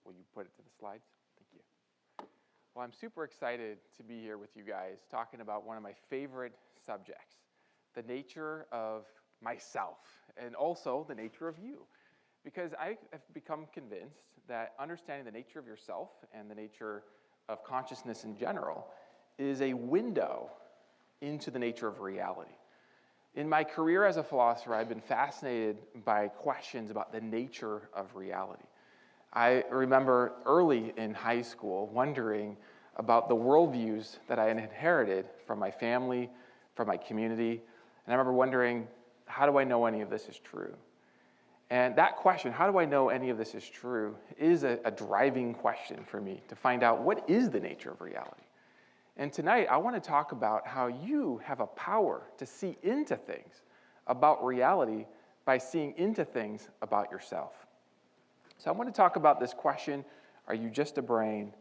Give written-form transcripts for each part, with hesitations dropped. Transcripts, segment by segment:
Will you put it to the slides? Thank you. Well, I'm super excited to be here with you guys talking about one of my favorite subjects, the nature of myself and also the nature of you. Because I have become convinced that understanding the nature of yourself and the nature of consciousness in general is a window into the nature of reality. In my career as a philosopher, I've been fascinated by questions about the nature of reality. I remember early in high school wondering about the worldviews that I had inherited from my family, from my community, and I remember wondering, how do I know any of this is true? And that question, how do I know any of this is true, is a driving question for me to find out what is the nature of reality. And tonight, I want to talk about how you have a power to see into things about reality by seeing into things about yourself. So I want to talk about this question, are you just a brain?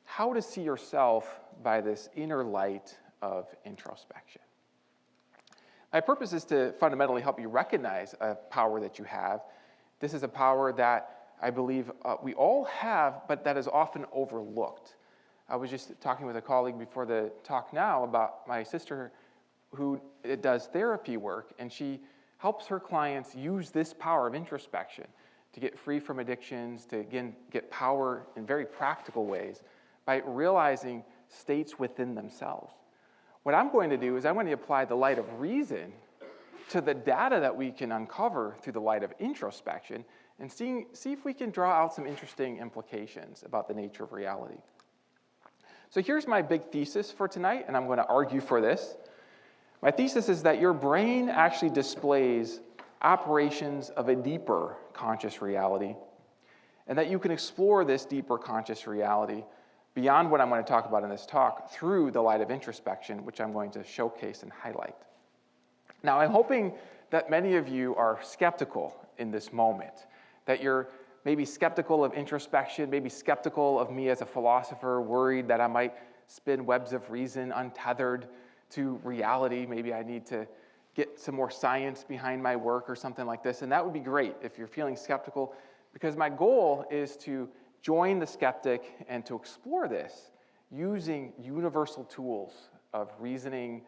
How to see yourself by this inner light of introspection. My purpose is to fundamentally help you recognize a power that you have. This is a power that I believe we all have, but that is often overlooked. I was just talking with a colleague before the talk now about my sister who does therapy work, and she helps her clients use this power of introspection to get free from addictions, to again get power in very practical ways by realizing states within themselves. What I'm going to do is I'm going to apply the light of reason to the data that we can uncover through the light of introspection and see if we can draw out some interesting implications about the nature of reality. So here's my big thesis for tonight, and I'm going to argue for this. My thesis is that your brain actually displays operations of a deeper conscious reality, and that you can explore this deeper conscious reality beyond what I'm going to talk about in this talk through the light of introspection, which I'm going to showcase and highlight. Now, I'm hoping that many of you are skeptical in this moment, that you're maybe skeptical of introspection, maybe skeptical of me as a philosopher, worried that I might spin webs of reason untethered to reality. Maybe I need to get some more science behind my work or something like this. And that would be great if you're feeling skeptical, because my goal is to join the skeptic and to explore this using universal tools of reasoning,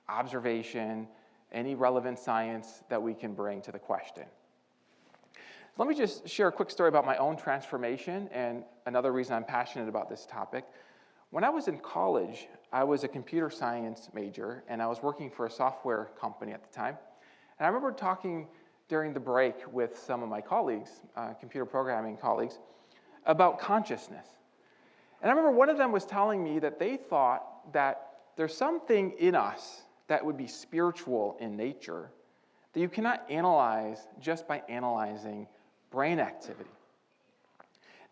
observation, any relevant science that we can bring to the question. Let me just share a quick story about my own transformation and another reason I'm passionate about this topic. When I was in college, I was a computer science major, and I was working for a software company at the time. And I remember talking during the break with some of my colleagues, computer programming colleagues, about consciousness. And I remember one of them was telling me that they thought that there's something in us that would be spiritual in nature that you cannot analyze just by analyzing brain activity.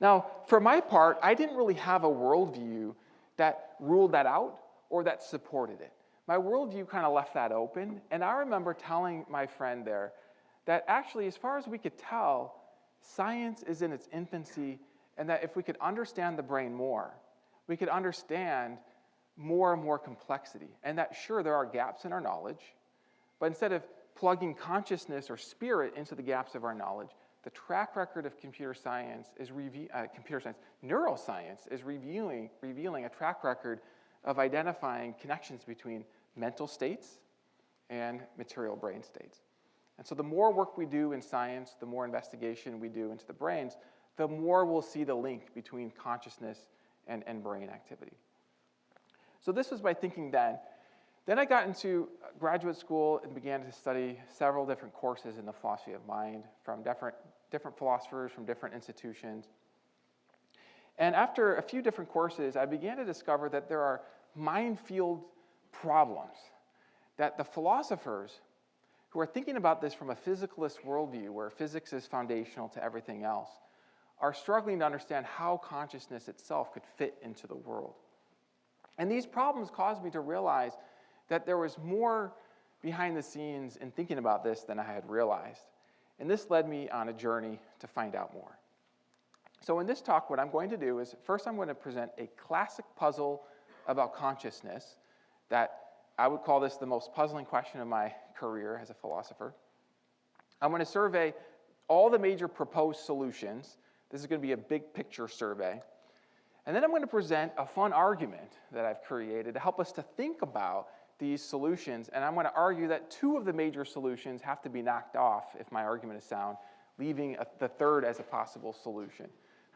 Now, for my part, I didn't really have a worldview that ruled that out or that supported it. My worldview kind of left that open, and I remember telling my friend there that actually, as far as we could tell, science is in its infancy, and that if we could understand the brain more, we could understand more and more complexity, and that sure, there are gaps in our knowledge, but instead of plugging consciousness or spirit into the gaps of our knowledge, the track record of neuroscience is revealing a track record of identifying connections between mental states and material brain states. And so the more work we do in science, the more investigation we do into the brains, the more we'll see the link between consciousness and brain activity. So this was my thinking then. Then I got into graduate school and began to study several different courses in the philosophy of mind from different philosophers from different institutions. And after a few different courses, I began to discover that there are minefield problems, that the philosophers who are thinking about this from a physicalist worldview, where physics is foundational to everything else, are struggling to understand how consciousness itself could fit into the world. And these problems caused me to realize that there was more behind the scenes in thinking about this than I had realized. And this led me on a journey to find out more. So in this talk, what I'm going to do is, first I'm going to present a classic puzzle about consciousness that I would call this the most puzzling question of my career as a philosopher. I'm going to survey all the major proposed solutions This is going to be a big picture survey. And then I'm going to present a fun argument that I've created to help us to think about these solutions. And I'm going to argue that two of the major solutions have to be knocked off if my argument is sound, leaving the third as a possible solution.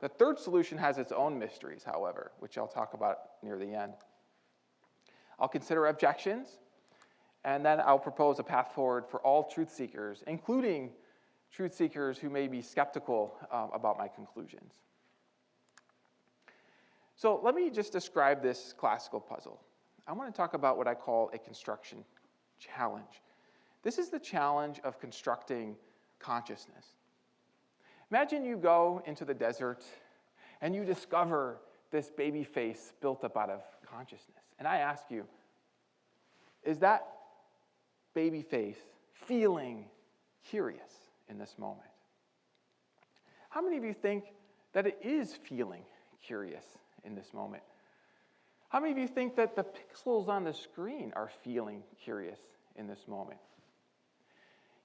The third solution has its own mysteries, however, which I'll talk about near the end. I'll consider objections, and then I'll propose a path forward for all truth seekers, including truth seekers who may be skeptical about my conclusions. So let me just describe this classical puzzle. I want to talk about what I call a construction challenge. This is the challenge of constructing consciousness. Imagine you go into the desert and you discover this baby face built up out of consciousness. And I ask you, is that baby face feeling curious in this moment? How many of you think that it is feeling curious in this moment? How many of you think that the pixels on the screen are feeling curious in this moment?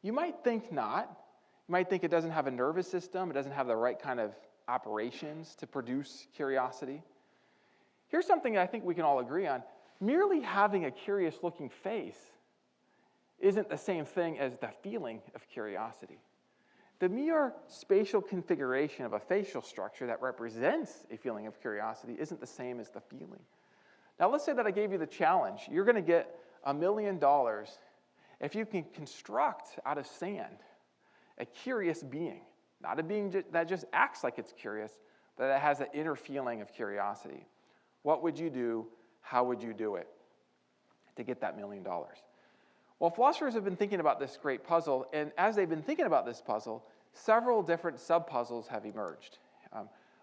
You might think not. You might think it doesn't have a nervous system, it doesn't have the right kind of operations to produce curiosity. Here's something I think we can all agree on. Merely having a curious-looking face isn't the same thing as the feeling of curiosity. The mere spatial configuration of a facial structure that represents a feeling of curiosity isn't the same as the feeling. Now, let's say that I gave you the challenge. You're going to get $1 million if you can construct out of sand a curious being, not a being that just acts like it's curious, but that has an inner feeling of curiosity. What would you do? How would you do it to get that $1 million? Well, philosophers have been thinking about this great puzzle, and as they've been thinking about this puzzle, several different sub-puzzles have emerged.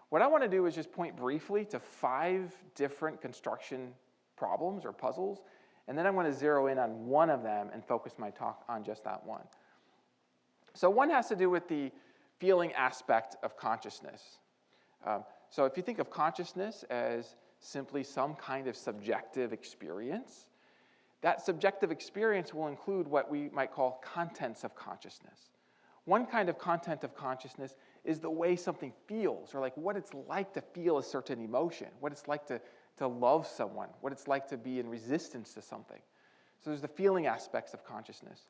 What I want to do is just point briefly to 5 different construction problems or puzzles, and then I'm going to zero in on one of them and focus my talk on just that one. So one has to do with the feeling aspect of consciousness. So if you think of consciousness as simply some kind of subjective experience, that subjective experience will include what we might call contents of consciousness. One kind of content of consciousness is the way something feels, or like what it's like to feel a certain emotion, what it's like to love someone, what it's like to be in resistance to something. So there's the feeling aspects of consciousness.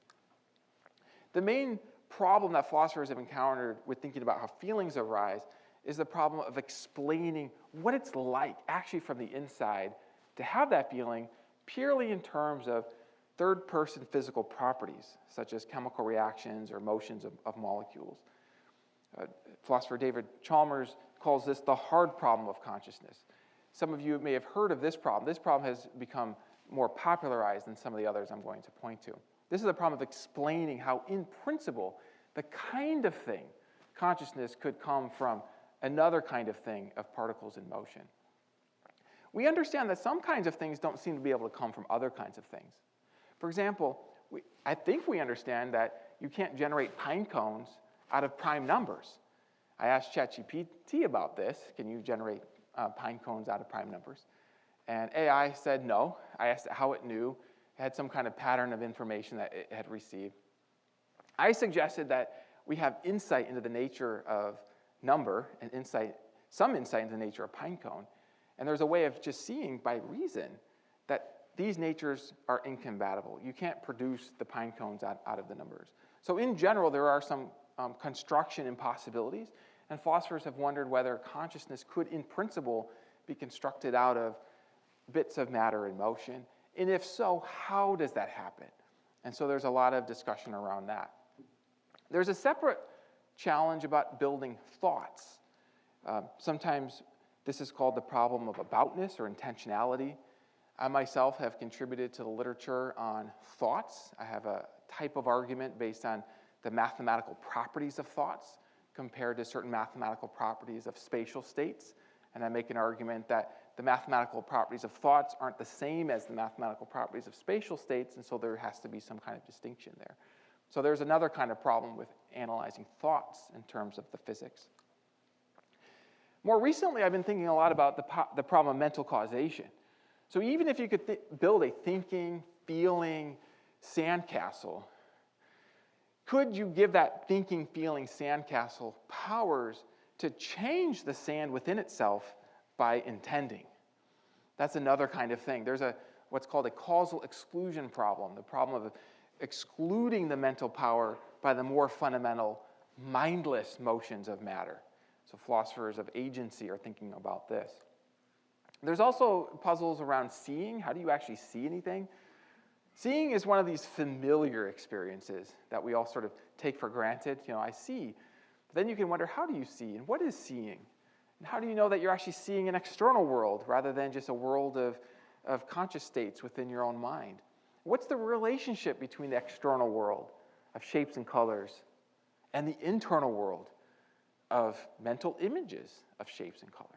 The main problem that philosophers have encountered with thinking about how feelings arise is the problem of explaining what it's like, actually from the inside, to have that feeling purely in terms of third-person physical properties, such as chemical reactions or motions of molecules. Philosopher David Chalmers calls this the hard problem of consciousness. Some of you may have heard of this problem. This problem has become more popularized than some of the others I'm going to point to. This is a problem of explaining how, in principle, the kind of thing, consciousness, could come from another kind of thing of particles in motion. We understand that some kinds of things don't seem to be able to come from other kinds of things. For example, I think we understand that you can't generate pine cones out of prime numbers. I asked ChatGPT about this. Can you generate pine cones out of prime numbers? And AI said no. I asked it how it knew. It had some kind of pattern of information that it had received. I suggested that we have insight into the nature of number and some insight into the nature of pine cone. And there's a way of just seeing by reason that these natures are incompatible. You can't produce the pine cones out of the numbers. So in general, there are some construction impossibilities, and philosophers have wondered whether consciousness could, in principle, be constructed out of bits of matter in motion. And if so, how does that happen? And so there's a lot of discussion around that. There's a separate challenge about building thoughts. Sometimes this is called the problem of aboutness or intentionality. I myself have contributed to the literature on thoughts. I have a type of argument based on the mathematical properties of thoughts compared to certain mathematical properties of spatial states. And I make an argument that the mathematical properties of thoughts aren't the same as the mathematical properties of spatial states, and so there has to be some kind of distinction there. So there's another kind of problem with analyzing thoughts in terms of the physics. More recently, I've been thinking a lot about the problem of mental causation. So even if you could build a thinking, feeling sandcastle, could you give that thinking, feeling sandcastle powers to change the sand within itself by intending. That's another kind of thing. There's what's called a causal exclusion problem, the problem of excluding the mental power by the more fundamental, mindless motions of matter. So philosophers of agency are thinking about this. There's also puzzles around seeing. How do you actually see anything? Seeing is one of these familiar experiences that we all sort of take for granted. I see. But then you can wonder, how do you see? And what is seeing? And how do you know that you're actually seeing an external world rather than just a world of conscious states within your own mind? What's the relationship between the external world of shapes and colors and the internal world of mental images of shapes and colors?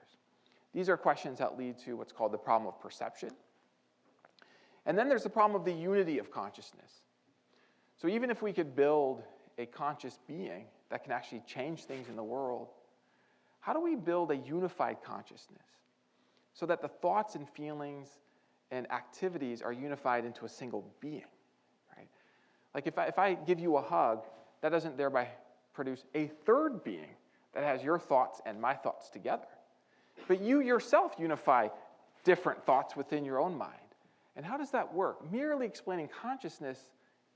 These are questions that lead to what's called the problem of perception. And then there's the problem of the unity of consciousness. So even if we could build a conscious being that can actually change things in the world, how do we build a unified consciousness so that the thoughts and feelings and activities are unified into a single being, right? Like if I give you a hug, that doesn't thereby produce a third being that has your thoughts and my thoughts together. But you yourself unify different thoughts within your own mind. And how does that work? Merely explaining consciousness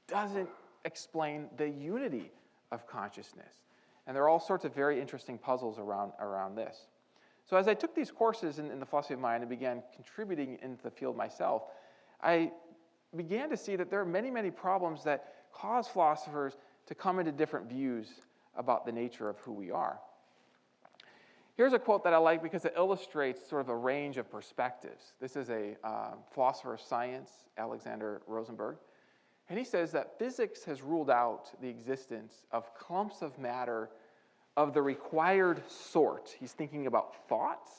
doesn't explain the unity of consciousness. And there are all sorts of very interesting puzzles around this. So as I took these courses in the philosophy of mind and began contributing into the field myself, I began to see that there are many, many problems that cause philosophers to come into different views about the nature of who we are. Here's a quote that I like because it illustrates sort of a range of perspectives. This is a philosopher of science, Alexander Rosenberg. And he says that physics has ruled out the existence of clumps of matter of the required sort. He's thinking about thoughts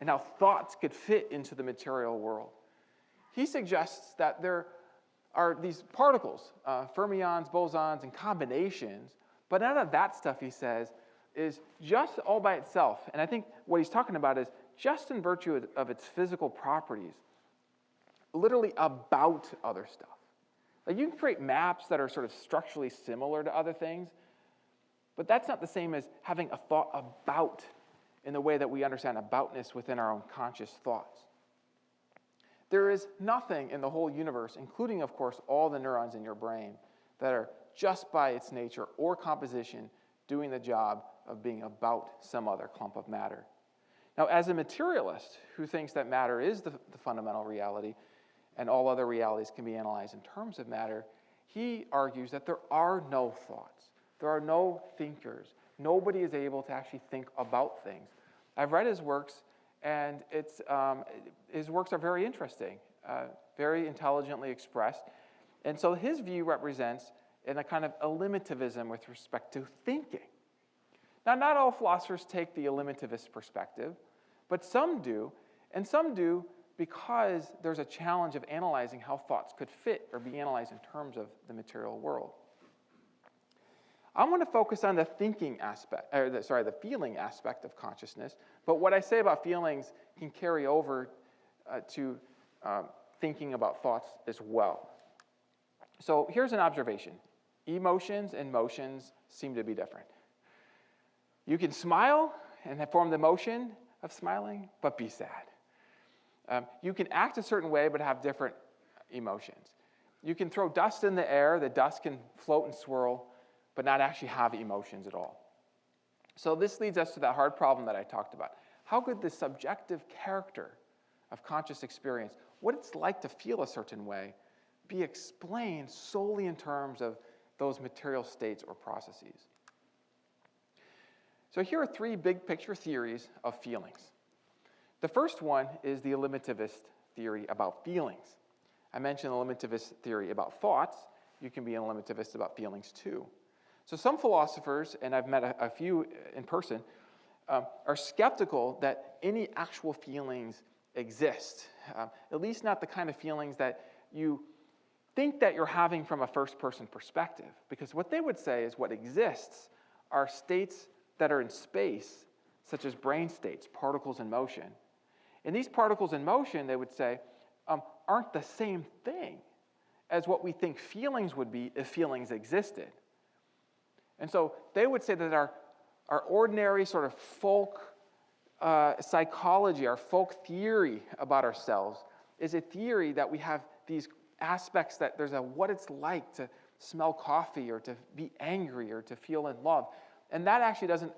and how thoughts could fit into the material world. He suggests that there are these particles, fermions, bosons, and combinations, but none of that stuff, he says, is just all by itself. And I think what he's talking about is just in virtue of its physical properties, literally about other stuff. Like you can create maps that are sort of structurally similar to other things, but that's not the same as having a thought about in the way that we understand aboutness within our own conscious thoughts. There is nothing in the whole universe, including, of course, all the neurons in your brain, that are just by its nature or composition doing the job of being about some other clump of matter. Now, as a materialist who thinks that matter is the fundamental reality and all other realities can be analyzed in terms of matter, he argues that there are no thoughts. There are no thinkers. Nobody is able to actually think about things. I've read his works, and his works are very interesting, very intelligently expressed. And so his view represents in a kind of eliminativism with respect to thinking. Now, not all philosophers take the eliminativist perspective, but some do, and some do because there's a challenge of analyzing how thoughts could fit or be analyzed in terms of the material world. I want to focus on the thinking aspect, the feeling aspect of consciousness, but what I say about feelings can carry over to thinking about thoughts as well. So here's an observation. Emotions and motions seem to be different. You can smile and form the motion of smiling, but be sad. You can act a certain way, but have different emotions. You can throw dust in the air, the dust can float and swirl, but not actually have emotions at all. So this leads us to that hard problem that I talked about. How could the subjective character of conscious experience, what it's like to feel a certain way, be explained solely in terms of those material states or processes? So here are three big picture theories of feelings. The first one is the eliminativist theory about feelings. I mentioned the eliminativist theory about thoughts. You can be an eliminativist about feelings too. So some philosophers, and I've met a few in person, are skeptical that any actual feelings exist, at least not the kind of feelings that you think that you're having from a first-person perspective. Because what they would say is what exists are states that are in space, such as brain states, particles in motion. And these particles in motion, they would say, aren't the same thing as what we think feelings would be if feelings existed. And so they would say that our our ordinary sort of folk psychology, our folk theory about ourselves is a theory that we have these aspects that there's a what it's like to smell coffee or to be angry or to feel in love. And that actually doesn't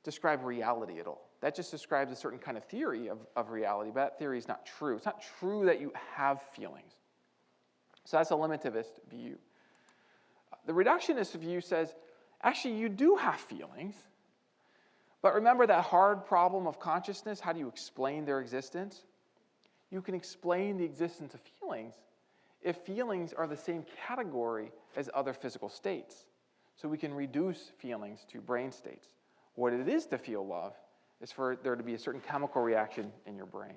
describe reality at all. That just describes a certain kind of theory of reality, but that theory is not true. It's not true that you have feelings. So that's a limitivist view. The reductionist view says, actually, you do have feelings, but remember that hard problem of consciousness? How do you explain their existence? You can explain the existence of feelings if feelings are the same category as other physical states. So we can reduce feelings to brain states. What it is to feel love is for there to be a certain chemical reaction in your brain.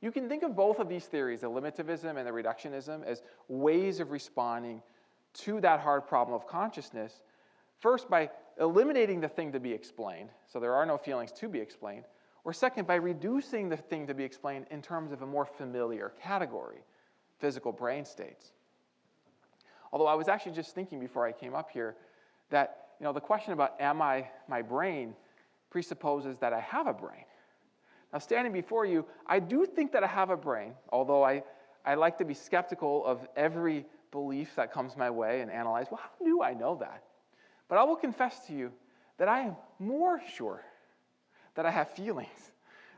You can think of both of these theories, the limitivism and the reductionism, as ways of responding to that hard problem of consciousness, first by eliminating the thing to be explained, so there are no feelings to be explained, or second, by reducing the thing to be explained in terms of a more familiar category, physical brain states. Although I was actually just thinking before I came up here that the question about am I my brain presupposes that I have a brain. Now, standing before you, I do think that I have a brain, although I like to be skeptical of every belief that comes my way and analyze, well, how do I know that? But I will confess to you that I am more sure that I have feelings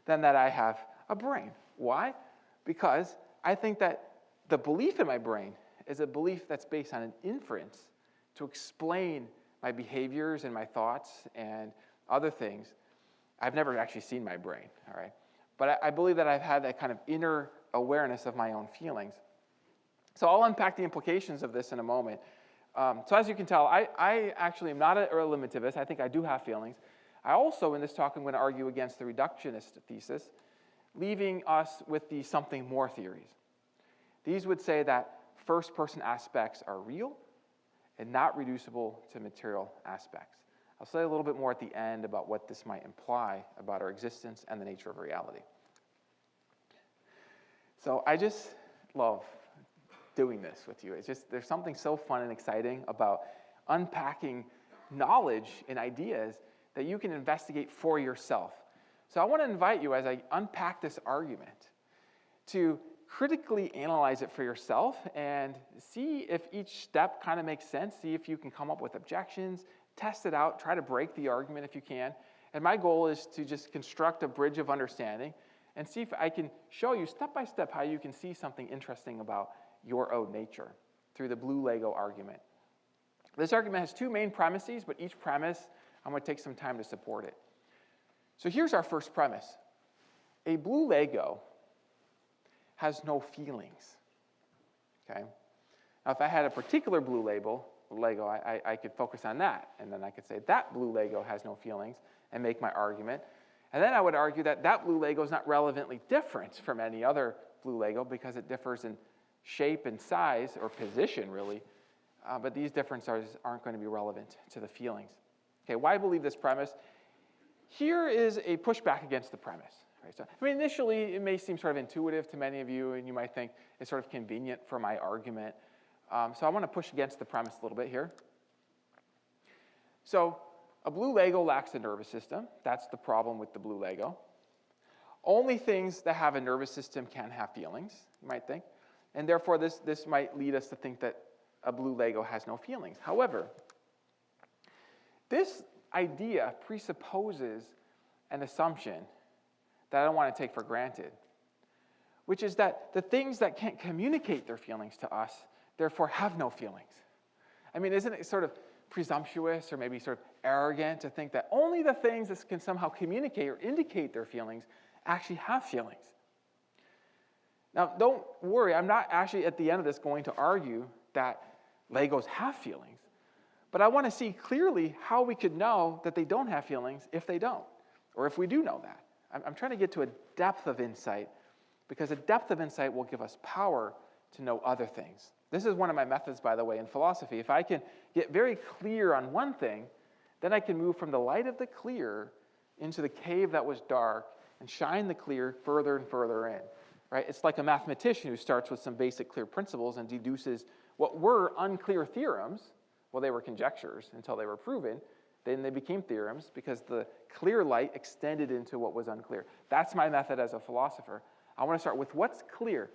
than that I have a brain. Why? Because I think that the belief in my brain is a belief that's based on an inference to explain my behaviors and my thoughts and other things. I've never actually seen my brain, all right? But I believe that I've had that kind of inner awareness of my own feelings. So I'll unpack the implications of this in a moment. So as you can tell, I actually am not a limitivist. I think I do have feelings. I also, in this talk, I'm going to argue against the reductionist thesis, leaving us with the something more theories. These would say that first-person aspects are real and not reducible to material aspects. I'll say a little bit more at the end about what this might imply about our existence and the nature of reality. So I just love doing this with you. It's just, there's something so fun and exciting about unpacking knowledge and ideas that you can investigate for yourself. So I want to invite you, as I unpack this argument, to critically analyze it for yourself and see if each step kind of makes sense, see if you can come up with objections, test it out, try to break the argument if you can. And my goal is to just construct a bridge of understanding and see if I can show you step by step how you can see something interesting about your own nature through the blue Lego argument. This argument has two main premises, but each premise, I'm going to take some time to support it. So here's our first premise. A blue Lego has no feelings, okay? Now, if I had a particular blue Lego, I could focus on that, and then I could say that blue Lego has no feelings and make my argument. And then I would argue that that blue Lego is not relevantly different from any other blue Lego because it differs in shape and size, or position, really, but these differences aren't going to be relevant to the feelings. Okay, why believe this premise? Here is a pushback against the premise. Right? So, I mean, initially, it may seem sort of intuitive to many of you, and you might think it's sort of convenient for my argument. So I want to push against the premise a little bit here. So a blue Lego lacks a nervous system. That's the problem with the blue Lego. Only things that have a nervous system can have feelings, you might think. And therefore, this might lead us to think that a blue Lego has no feelings. However, this idea presupposes an assumption that I don't want to take for granted, which is that the things that can't communicate their feelings to us, therefore have no feelings. I mean, isn't it sort of presumptuous or maybe sort of arrogant to think that only the things that can somehow communicate or indicate their feelings actually have feelings? Now, don't worry, I'm not actually at the end of this going to argue that Legos have feelings, but I want to see clearly how we could know that they don't have feelings if they don't, or if we do know that. I'm trying to get to a depth of insight, because a depth of insight will give us power to know other things. This is one of my methods, by the way, in philosophy. If I can get very clear on one thing, then I can move from the light of the clear into the cave that was dark and shine the clear further and further in. Right? It's like a mathematician who starts with some basic clear principles and deduces what were unclear theorems, well, they were conjectures until they were proven, Then they became theorems because the clear light extended into what was unclear. That's my method as a philosopher. I want to start with what's clear.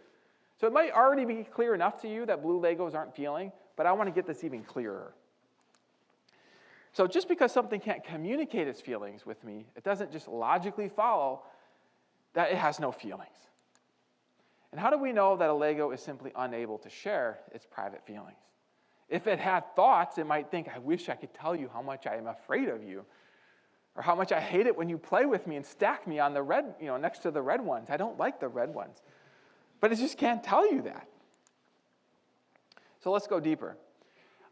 So it might already be clear enough to you that blue Legos aren't feeling, but I want to get this even clearer. So just because something can't communicate its feelings with me, it doesn't just logically follow that it has no feelings. And how do we know that a Lego is simply unable to share its private feelings? If it had thoughts, it might think, I wish I could tell you how much I am afraid of you, or how much I hate it when you play with me and stack me on the red, next to the red ones. I don't like the red ones. But it just can't tell you that. So let's go deeper.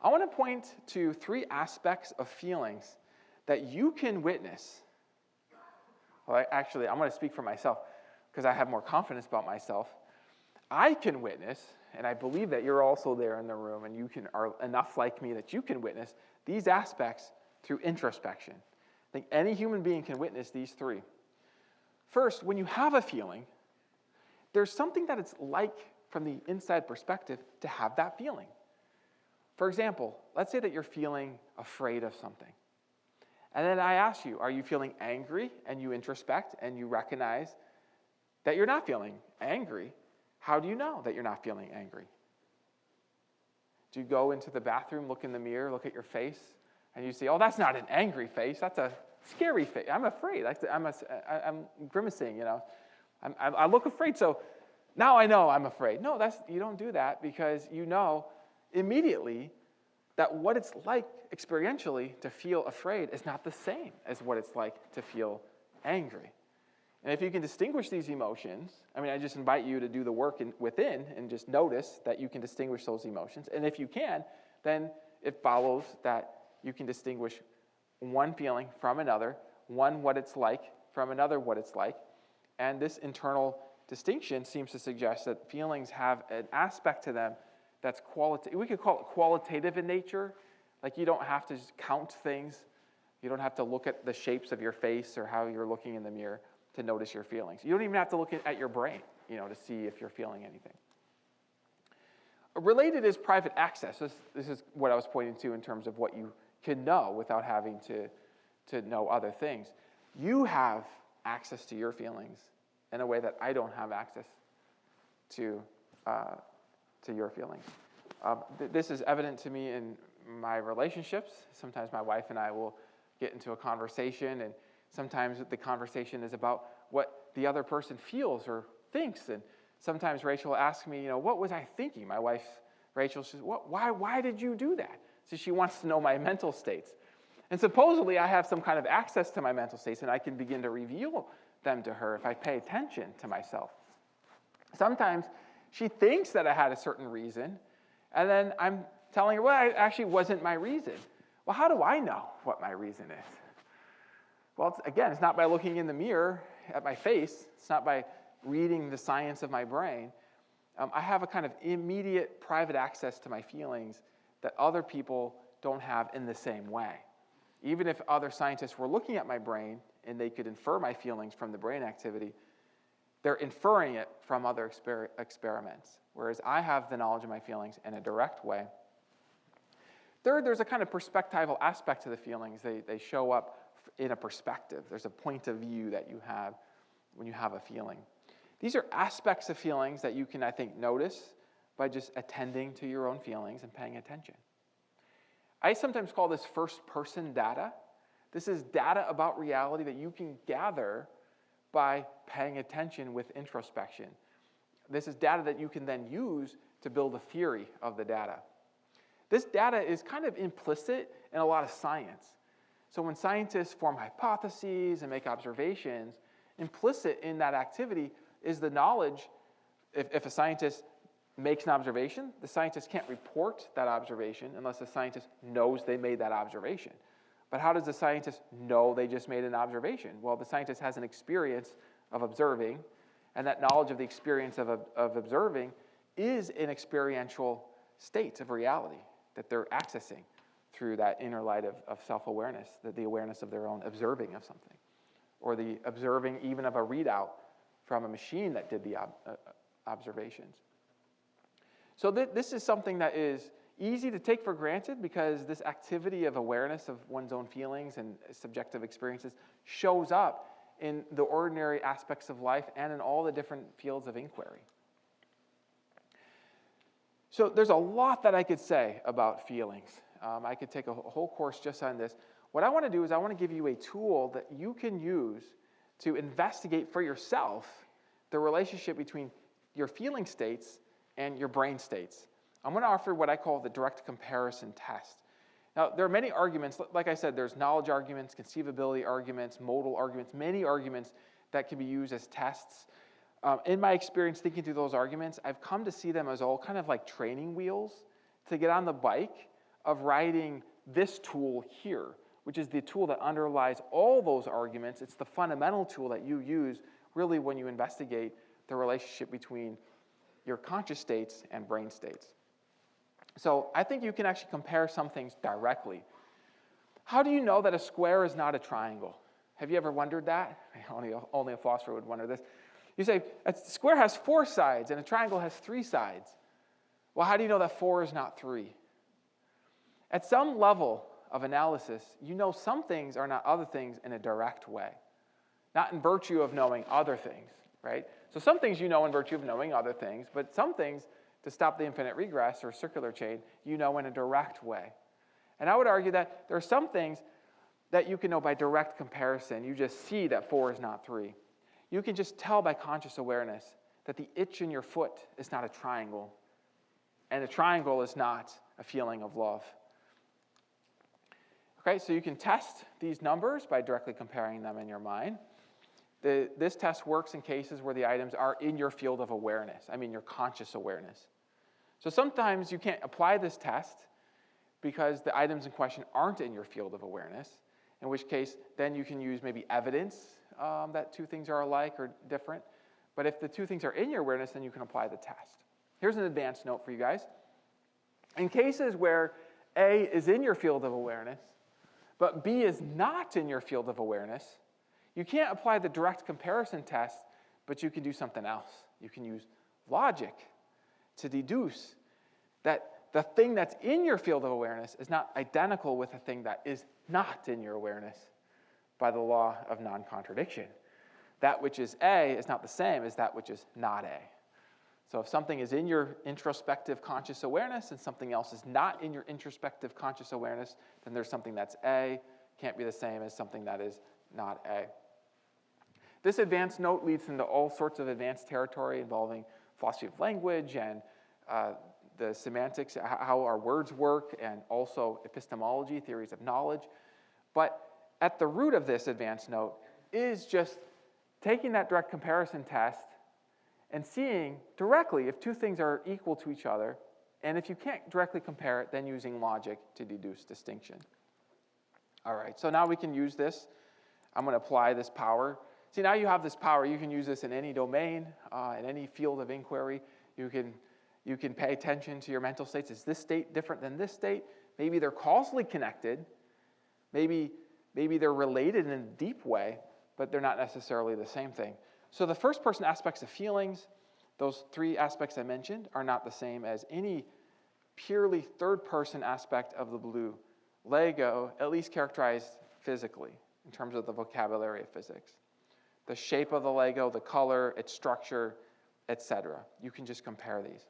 I want to point to 3 aspects of feelings that you can witness. Well, actually, I'm going to speak for myself because I have more confidence about myself. I can witness, and I believe that you're also there in the room and you are enough like me that you can witness these aspects through introspection. I think any human being can witness these 3. First, when you have a feeling, there's something that it's like from the inside perspective to have that feeling. For example, let's say that you're feeling afraid of something. And then I ask you, are you feeling angry? And you introspect and you recognize that you're not feeling angry. How do you know that you're not feeling angry? Do you go into the bathroom, look in the mirror, look at your face, and you say, oh, that's not an angry face. That's a scary face. I'm afraid. I'm grimacing, I look afraid, so now I know I'm afraid. No, you don't do that because you know immediately that what it's like experientially to feel afraid is not the same as what it's like to feel angry. And if you can distinguish these emotions, I just invite you to do the work within and just notice that you can distinguish those emotions. And if you can, then it follows that you can distinguish one feeling from another, one what it's like from another what it's like. And this internal distinction seems to suggest that feelings have an aspect to them that's qualitative. We could call it qualitative in nature. Like you don't have to just count things. You don't have to look at the shapes of your face or how you're looking in the mirror to notice your feelings. You don't even have to look at your brain, to see if you're feeling anything. Related is private access. This is what I was pointing to in terms of what you can know without having to know other things. You have access to your feelings in a way that I don't have access to your feelings. This is evident to me in my relationships. Sometimes my wife and I will get into a conversation, and sometimes the conversation is about what the other person feels or thinks. And sometimes Rachel asks me, what was I thinking? My wife, Rachel, says, why did you do that? So she wants to know my mental states. And supposedly I have some kind of access to my mental states, and I can begin to reveal them to her if I pay attention to myself. Sometimes she thinks that I had a certain reason, and then I'm telling her, well, it actually wasn't my reason. Well, how do I know what my reason is? Well, it's not by looking in the mirror at my face. It's not by reading the science of my brain. I have a kind of immediate private access to my feelings that other people don't have in the same way. Even if other scientists were looking at my brain and they could infer my feelings from the brain activity, they're inferring it from other experiments, whereas I have the knowledge of my feelings in a direct way. Third, there's a kind of perspectival aspect to the feelings. They show up in a perspective. There's a point of view that you have when you have a feeling. These are aspects of feelings that you can, I think, notice by just attending to your own feelings and paying attention. I sometimes call this first-person data. This is data about reality that you can gather by paying attention with introspection. This is data that you can then use to build a theory of the data. This data is kind of implicit in a lot of science. So when scientists form hypotheses and make observations, implicit in that activity is the knowledge. If a scientist makes an observation, the scientist can't report that observation unless the scientist knows they made that observation. But how does the scientist know they just made an observation? Well, the scientist has an experience of observing, and that knowledge of the experience of observing is an experiential state of reality that they're accessing through that inner light of self-awareness, the awareness of their own observing of something, or the observing even of a readout from a machine that did the observations. So this is something that is easy to take for granted because this activity of awareness of one's own feelings and subjective experiences shows up in the ordinary aspects of life and in all the different fields of inquiry. So there's a lot that I could say about feelings. I could take a whole course just on this. What I want to do is I want to give you a tool that you can use to investigate for yourself the relationship between your feeling states and your brain states. I'm going to offer what I call the direct comparison test. Now, there are many arguments. Like I said, there's knowledge arguments, conceivability arguments, modal arguments, many arguments that can be used as tests. In my experience thinking through those arguments, I've come to see them as all kind of like training wheels to get on the bike of riding this tool here, which is the tool that underlies all those arguments. It's the fundamental tool that you use really when you investigate the relationship between your conscious states and brain states. So I think you can actually compare some things directly. How do you know that a square is not a triangle? Have you ever wondered that? Only a philosopher would wonder this. You say, a square has 4 sides and a triangle has 3 sides. Well, how do you know that 4 is not 3? At some level of analysis, you know some things are not other things in a direct way. Not in virtue of knowing other things, right? So some things you know in virtue of knowing other things, but some things, to stop the infinite regress or circular chain, you know in a direct way. And I would argue that there are some things that you can know by direct comparison. You just see that 4 is not 3. You can just tell by conscious awareness that the itch in your foot is not a triangle, and a triangle is not a feeling of love. Okay, so you can test these numbers by directly comparing them in your mind. This test works in cases where the items are in your field of awareness, your conscious awareness. So sometimes you can't apply this test because the items in question aren't in your field of awareness, in which case then you can use maybe evidence that 2 things are alike or different. But if the 2 things are in your awareness, then you can apply the test. Here's an advanced note for you guys. In cases where A is in your field of awareness, but B is not in your field of awareness, you can't apply the direct comparison test, but you can do something else. You can use logic to deduce that the thing that's in your field of awareness is not identical with the thing that is not in your awareness by the law of non-contradiction. That which is A is not the same as that which is not A. So if something is in your introspective conscious awareness and something else is not in your introspective conscious awareness, then there's something that's A, can't be the same as something that is not A. This advanced note leads into all sorts of advanced territory involving philosophy of language and the semantics, how our words work, and also epistemology, theories of knowledge. But at the root of this advanced note is just taking that direct comparison test and seeing directly if 2 things are equal to each other, and if you can't directly compare it, then using logic to deduce distinction. All right, so now we can use this. I'm going to apply this power. See, now you have this power. You can use this in any domain, in any field of inquiry. You can pay attention to your mental states. Is this state different than this state? Maybe they're causally connected. Maybe they're related in a deep way, but they're not necessarily the same thing. So the first-person aspects of feelings, those 3 aspects I mentioned, are not the same as any purely third-person aspect of the blue Lego, at least characterized physically in terms of the vocabulary of physics. The shape of the Lego, the color, its structure, etc. You can just compare these.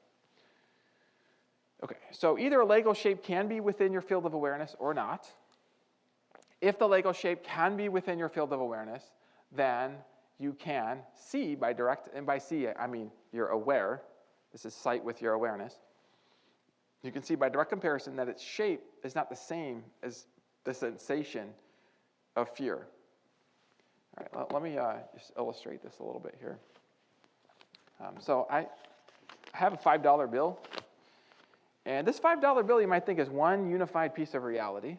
Okay, so either a Lego shape can be within your field of awareness or not. If the Lego shape can be within your field of awareness, then you can see by direct, and by see, I mean you're aware. This is sight with your awareness. You can see by direct comparison that its shape is not the same as the sensation of fear. All right, let me just illustrate this a little bit here. So I have a $5 bill. And this $5 bill you might think is one unified piece of reality,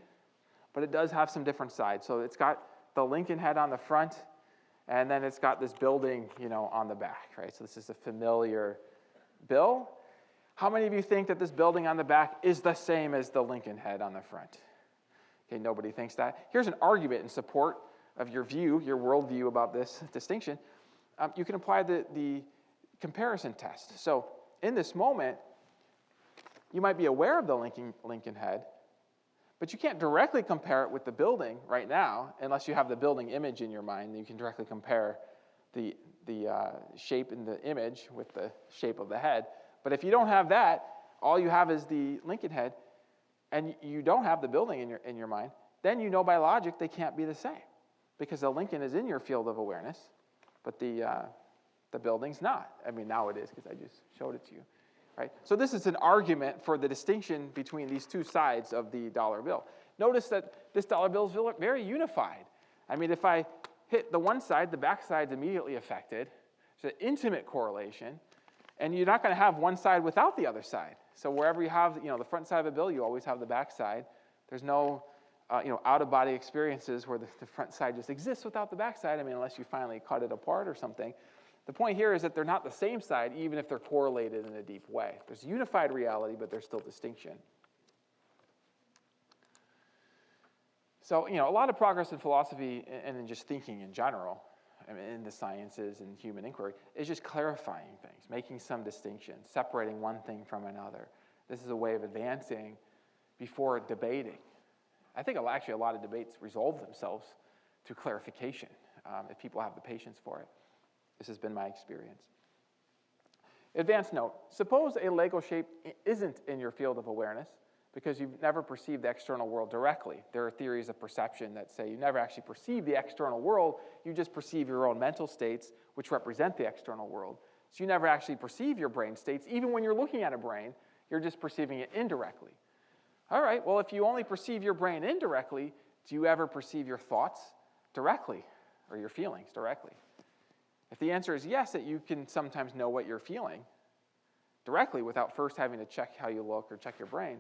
but it does have some different sides. So it's got the Lincoln head on the front, and then it's got this building, on the back, right? So this is a familiar bill. How many of you think that this building on the back is the same as the Lincoln head on the front? Okay, nobody thinks that. Here's an argument in support of your view, your worldview about this distinction. You can apply the comparison test. So in this moment, You might be aware of the Lincoln head, but you can't directly compare it with the building right now unless you have the building image in your mind. You can directly compare the shape in the image with the shape of the head. But if you don't have that, all you have is the Lincoln head, and you don't have the building in your mind, then you know by logic they can't be the same, because the Lincoln is in your field of awareness, but the building's not. I mean, now it is, because I just showed it to you. Right? So this is an argument for the distinction between these two sides of the dollar bill. Notice that this dollar bill is very unified. I mean, if I hit the one side, the back side's immediately affected. It's an intimate correlation, and you're not going to have one side without the other side. So wherever you have, the front side of a bill, you always have the back side. There's no, out-of-body experiences where the front side just exists without the back side. I mean, unless you finally cut it apart or something. The point here is that they're not the same side, even if they're correlated in a deep way. There's unified reality, but there's still distinction. So, a lot of progress in philosophy and in just thinking in general, I mean, in the sciences and human inquiry, is just clarifying things, making some distinctions, separating one thing from another. This is a way of advancing before debating. I think actually a lot of debates resolve themselves through clarification, if people have the patience for it. This has been my experience. Advanced note, suppose a Lego shape isn't in your field of awareness because you've never perceived the external world directly. There are theories of perception that say you never actually perceive the external world, you just perceive your own mental states, which represent the external world. So you never actually perceive your brain states. Even when you're looking at a brain, you're just perceiving it indirectly. All right, well, if you only perceive your brain indirectly, do you ever perceive your thoughts directly or your feelings directly? If the answer is yes, that you can sometimes know what you're feeling directly without first having to check how you look or check your brain,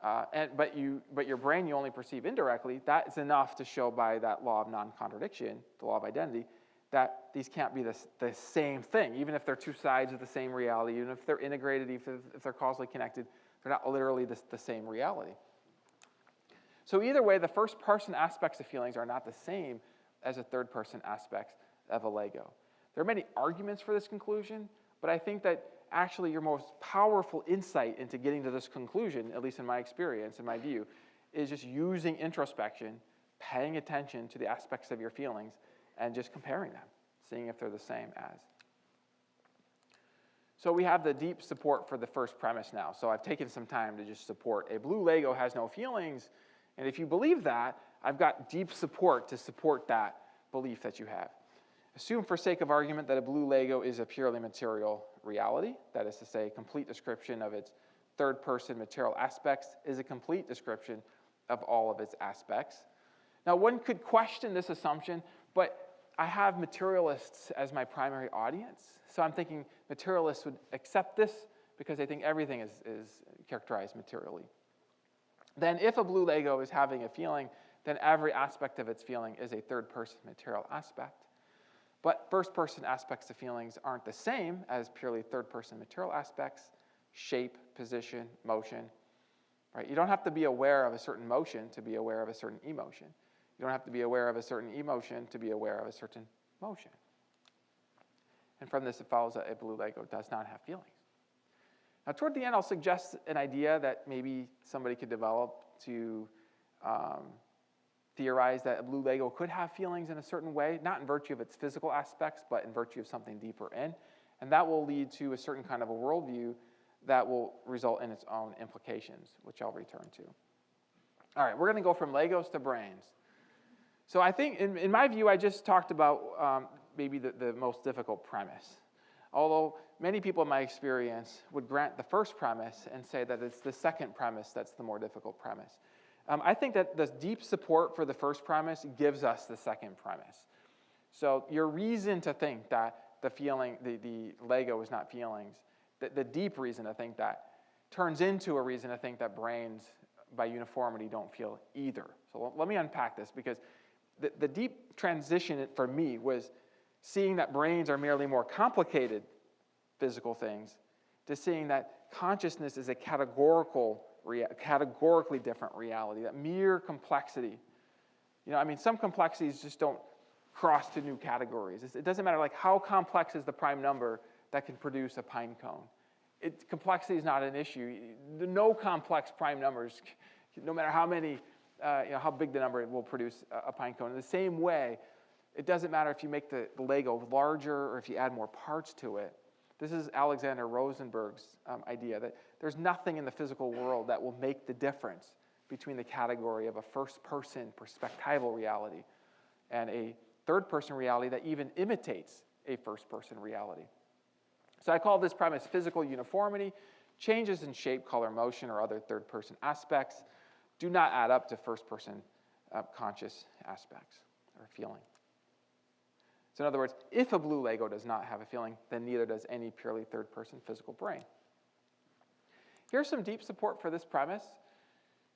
but your brain you only perceive indirectly, that is enough to show by that law of non-contradiction, the law of identity, that these can't be the same thing, even if they're two sides of the same reality, even if they're integrated, even if they're causally connected, they're not literally the same reality. So either way, the first-person aspects of feelings are not the same as the third-person aspects of a Lego. There are many arguments for this conclusion, but I think that actually your most powerful insight into getting to this conclusion, at least in my experience, in my view, is just using introspection, paying attention to the aspects of your feelings, and just comparing them, seeing if they're the same as. So we have the deep support for the first premise now. So I've taken some time to just support a blue Lego has no feelings, and if you believe that, I've got deep support to support that belief that you have. Assume for sake of argument that a blue Lego is a purely material reality. That is to say, a complete description of its third-person material aspects is a complete description of all of its aspects. Now, one could question this assumption, but I have materialists as my primary audience. So I'm thinking materialists would accept this because they think everything is characterized materially. Then if a blue Lego is having a feeling, then every aspect of its feeling is a third-person material aspect. But first-person aspects of feelings aren't the same as purely third-person material aspects, shape, position, motion. Right? You don't have to be aware of a certain motion to be aware of a certain emotion. You don't have to be aware of a certain emotion to be aware of a certain motion. And from this, it follows that a blue Lego does not have feelings. Now, toward the end, I'll suggest an idea that maybe somebody could develop to theorize that a blue Lego could have feelings in a certain way, not in virtue of its physical aspects, but in virtue of something deeper in. And that will lead to a certain kind of a worldview that will result in its own implications, which I'll return to. All right, we're going to go from Legos to brains. So I think, in my view, I just talked about maybe the most difficult premise. Although many people in my experience would grant the first premise and say that it's the second premise that's the more difficult premise. I think that the deep support for the first premise gives us the second premise. So your reason to think that the Lego is not feelings, the deep reason to think that, turns into a reason to think that brains, by uniformity, don't feel either. So let me unpack this, because the deep transition for me was seeing that brains are merely more complicated physical things to seeing that consciousness is a categorically different reality, that mere complexity. Some complexities just don't cross to new categories. It doesn't matter how complex is the prime number that can produce a pine cone. complexity is not an issue. No complex prime numbers, no matter how many, how big the number will produce a pine cone. In the same way, it doesn't matter if you make the Lego larger or if you add more parts to it. This is Alexander Rosenberg's idea that there's nothing in the physical world that will make the difference between the category of a first-person perspectival reality and a third-person reality that even imitates a first-person reality. So I call this premise physical uniformity. Changes in shape, color, motion, or other third-person aspects do not add up to first-person conscious aspects or feeling. So in other words, if a blue Lego does not have a feeling, then neither does any purely third-person physical brain. Here's some deep support for this premise.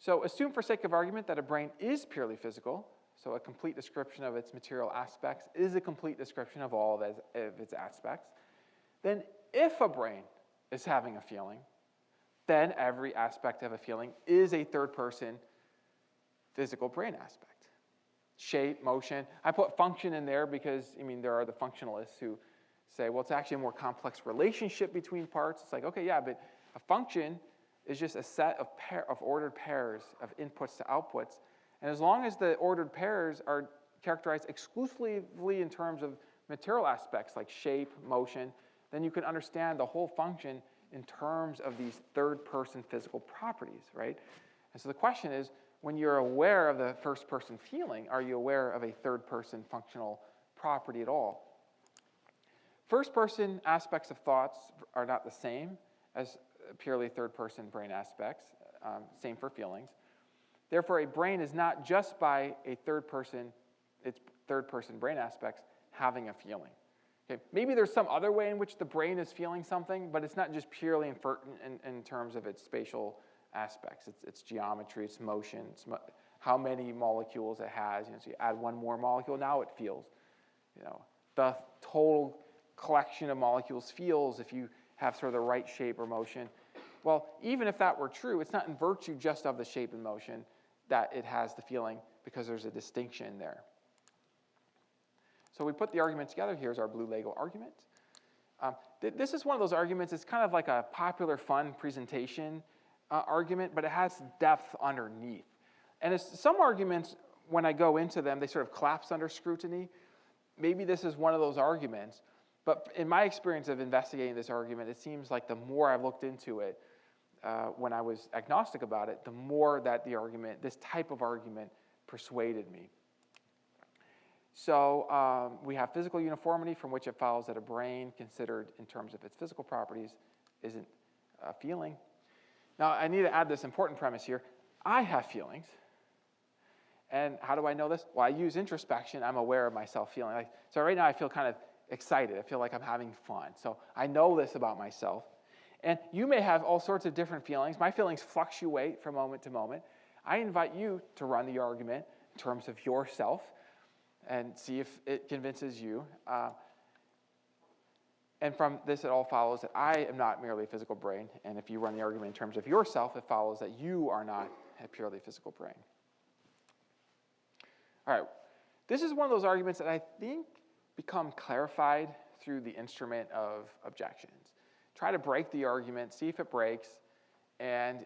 So assume for sake of argument that a brain is purely physical, so a complete description of its material aspects is a complete description of all of its aspects. Then if a brain is having a feeling, then every aspect of a feeling is a third-person physical brain aspect. Shape, motion. I put function in there because, there are the functionalists who say, well, it's actually a more complex relationship between parts. It's like, okay, yeah, but a function is just a set of ordered pairs of inputs to outputs. And as long as the ordered pairs are characterized exclusively in terms of material aspects like shape, motion, then you can understand the whole function in terms of these third-person physical properties, right? And so the question is, when you're aware of the first-person feeling, are you aware of a third-person functional property at all? First-person aspects of thoughts are not the same as purely third-person brain aspects, same for feelings. Therefore, a brain is not just by its third-person brain aspects having a feeling. Okay? Maybe there's some other way in which the brain is feeling something, but it's not just purely in terms of its spatial aspects. It's geometry, it's motion, it's how many molecules it has. So you add one more molecule, now it feels. The total collection of molecules feels if you have sort of the right shape or motion. Well, even if that were true, it's not in virtue just of the shape and motion that it has the feeling, because there's a distinction there. So we put the argument together. Here's our blue Lego argument. This is one of those arguments, it's kind of like a popular, fun presentation argument, but it has depth underneath. And some arguments, when I go into them, they sort of collapse under scrutiny. Maybe this is one of those arguments, but in my experience of investigating this argument, it seems like the more I've looked into it, when I was agnostic about it, the more that this type of argument persuaded me. So we have physical uniformity, from which it follows that a brain considered in terms of its physical properties isn't a feeling. Now, I need to add this important premise here. I have feelings. And how do I know this? Well, I use introspection. I'm aware of myself feeling. So right now I feel kind of excited. I feel like I'm having fun. So I know this about myself. And you may have all sorts of different feelings. My feelings fluctuate from moment to moment. I invite you to run the argument in terms of yourself and see if it convinces you. And from this, it all follows that I am not merely a physical brain. And if you run the argument in terms of yourself, it follows that you are not a purely physical brain. All right. This is one of those arguments that I think become clarified through the instrument of objections. Try to break the argument, see if it breaks, and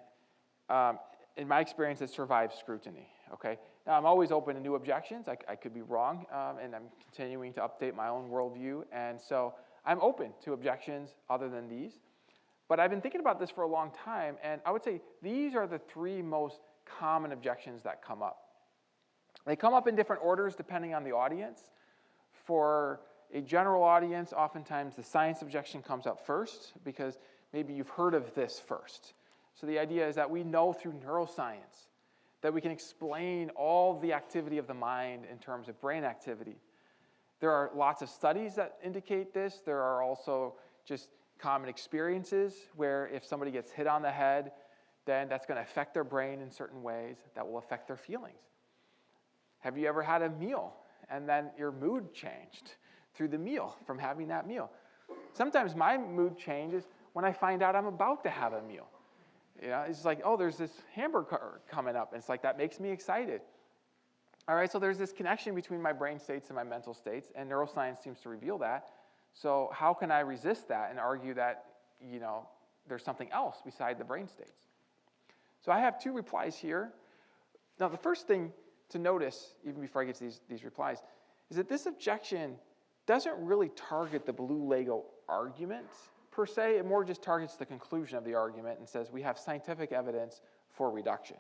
in my experience, it survives scrutiny. Okay. Now, I'm always open to new objections. I could be wrong, and I'm continuing to update my own worldview, and so I'm open to objections other than these. But I've been thinking about this for a long time, and I would say these are the three most common objections that come up. They come up in different orders depending on the audience. For a general audience, oftentimes the science objection comes up first because maybe you've heard of this first. So the idea is that we know through neuroscience that we can explain all the activity of the mind in terms of brain activity. There are lots of studies that indicate this. There are also just common experiences where if somebody gets hit on the head, then that's going to affect their brain in certain ways that will affect their feelings. Have you ever had a meal and then your mood changed through the meal from having that meal? Sometimes my mood changes when I find out I'm about to have a meal. It's like, oh, there's this hamburger coming up. And it's like, that makes me excited. All right, so there's this connection between my brain states and my mental states, and neuroscience seems to reveal that. So how can I resist that and argue that, there's something else beside the brain states. So I have two replies here. Now, the first thing to notice, even before I get to these replies, is that this objection doesn't really target the blue Lego argument, per se. It more just targets the conclusion of the argument and says we have scientific evidence for reduction.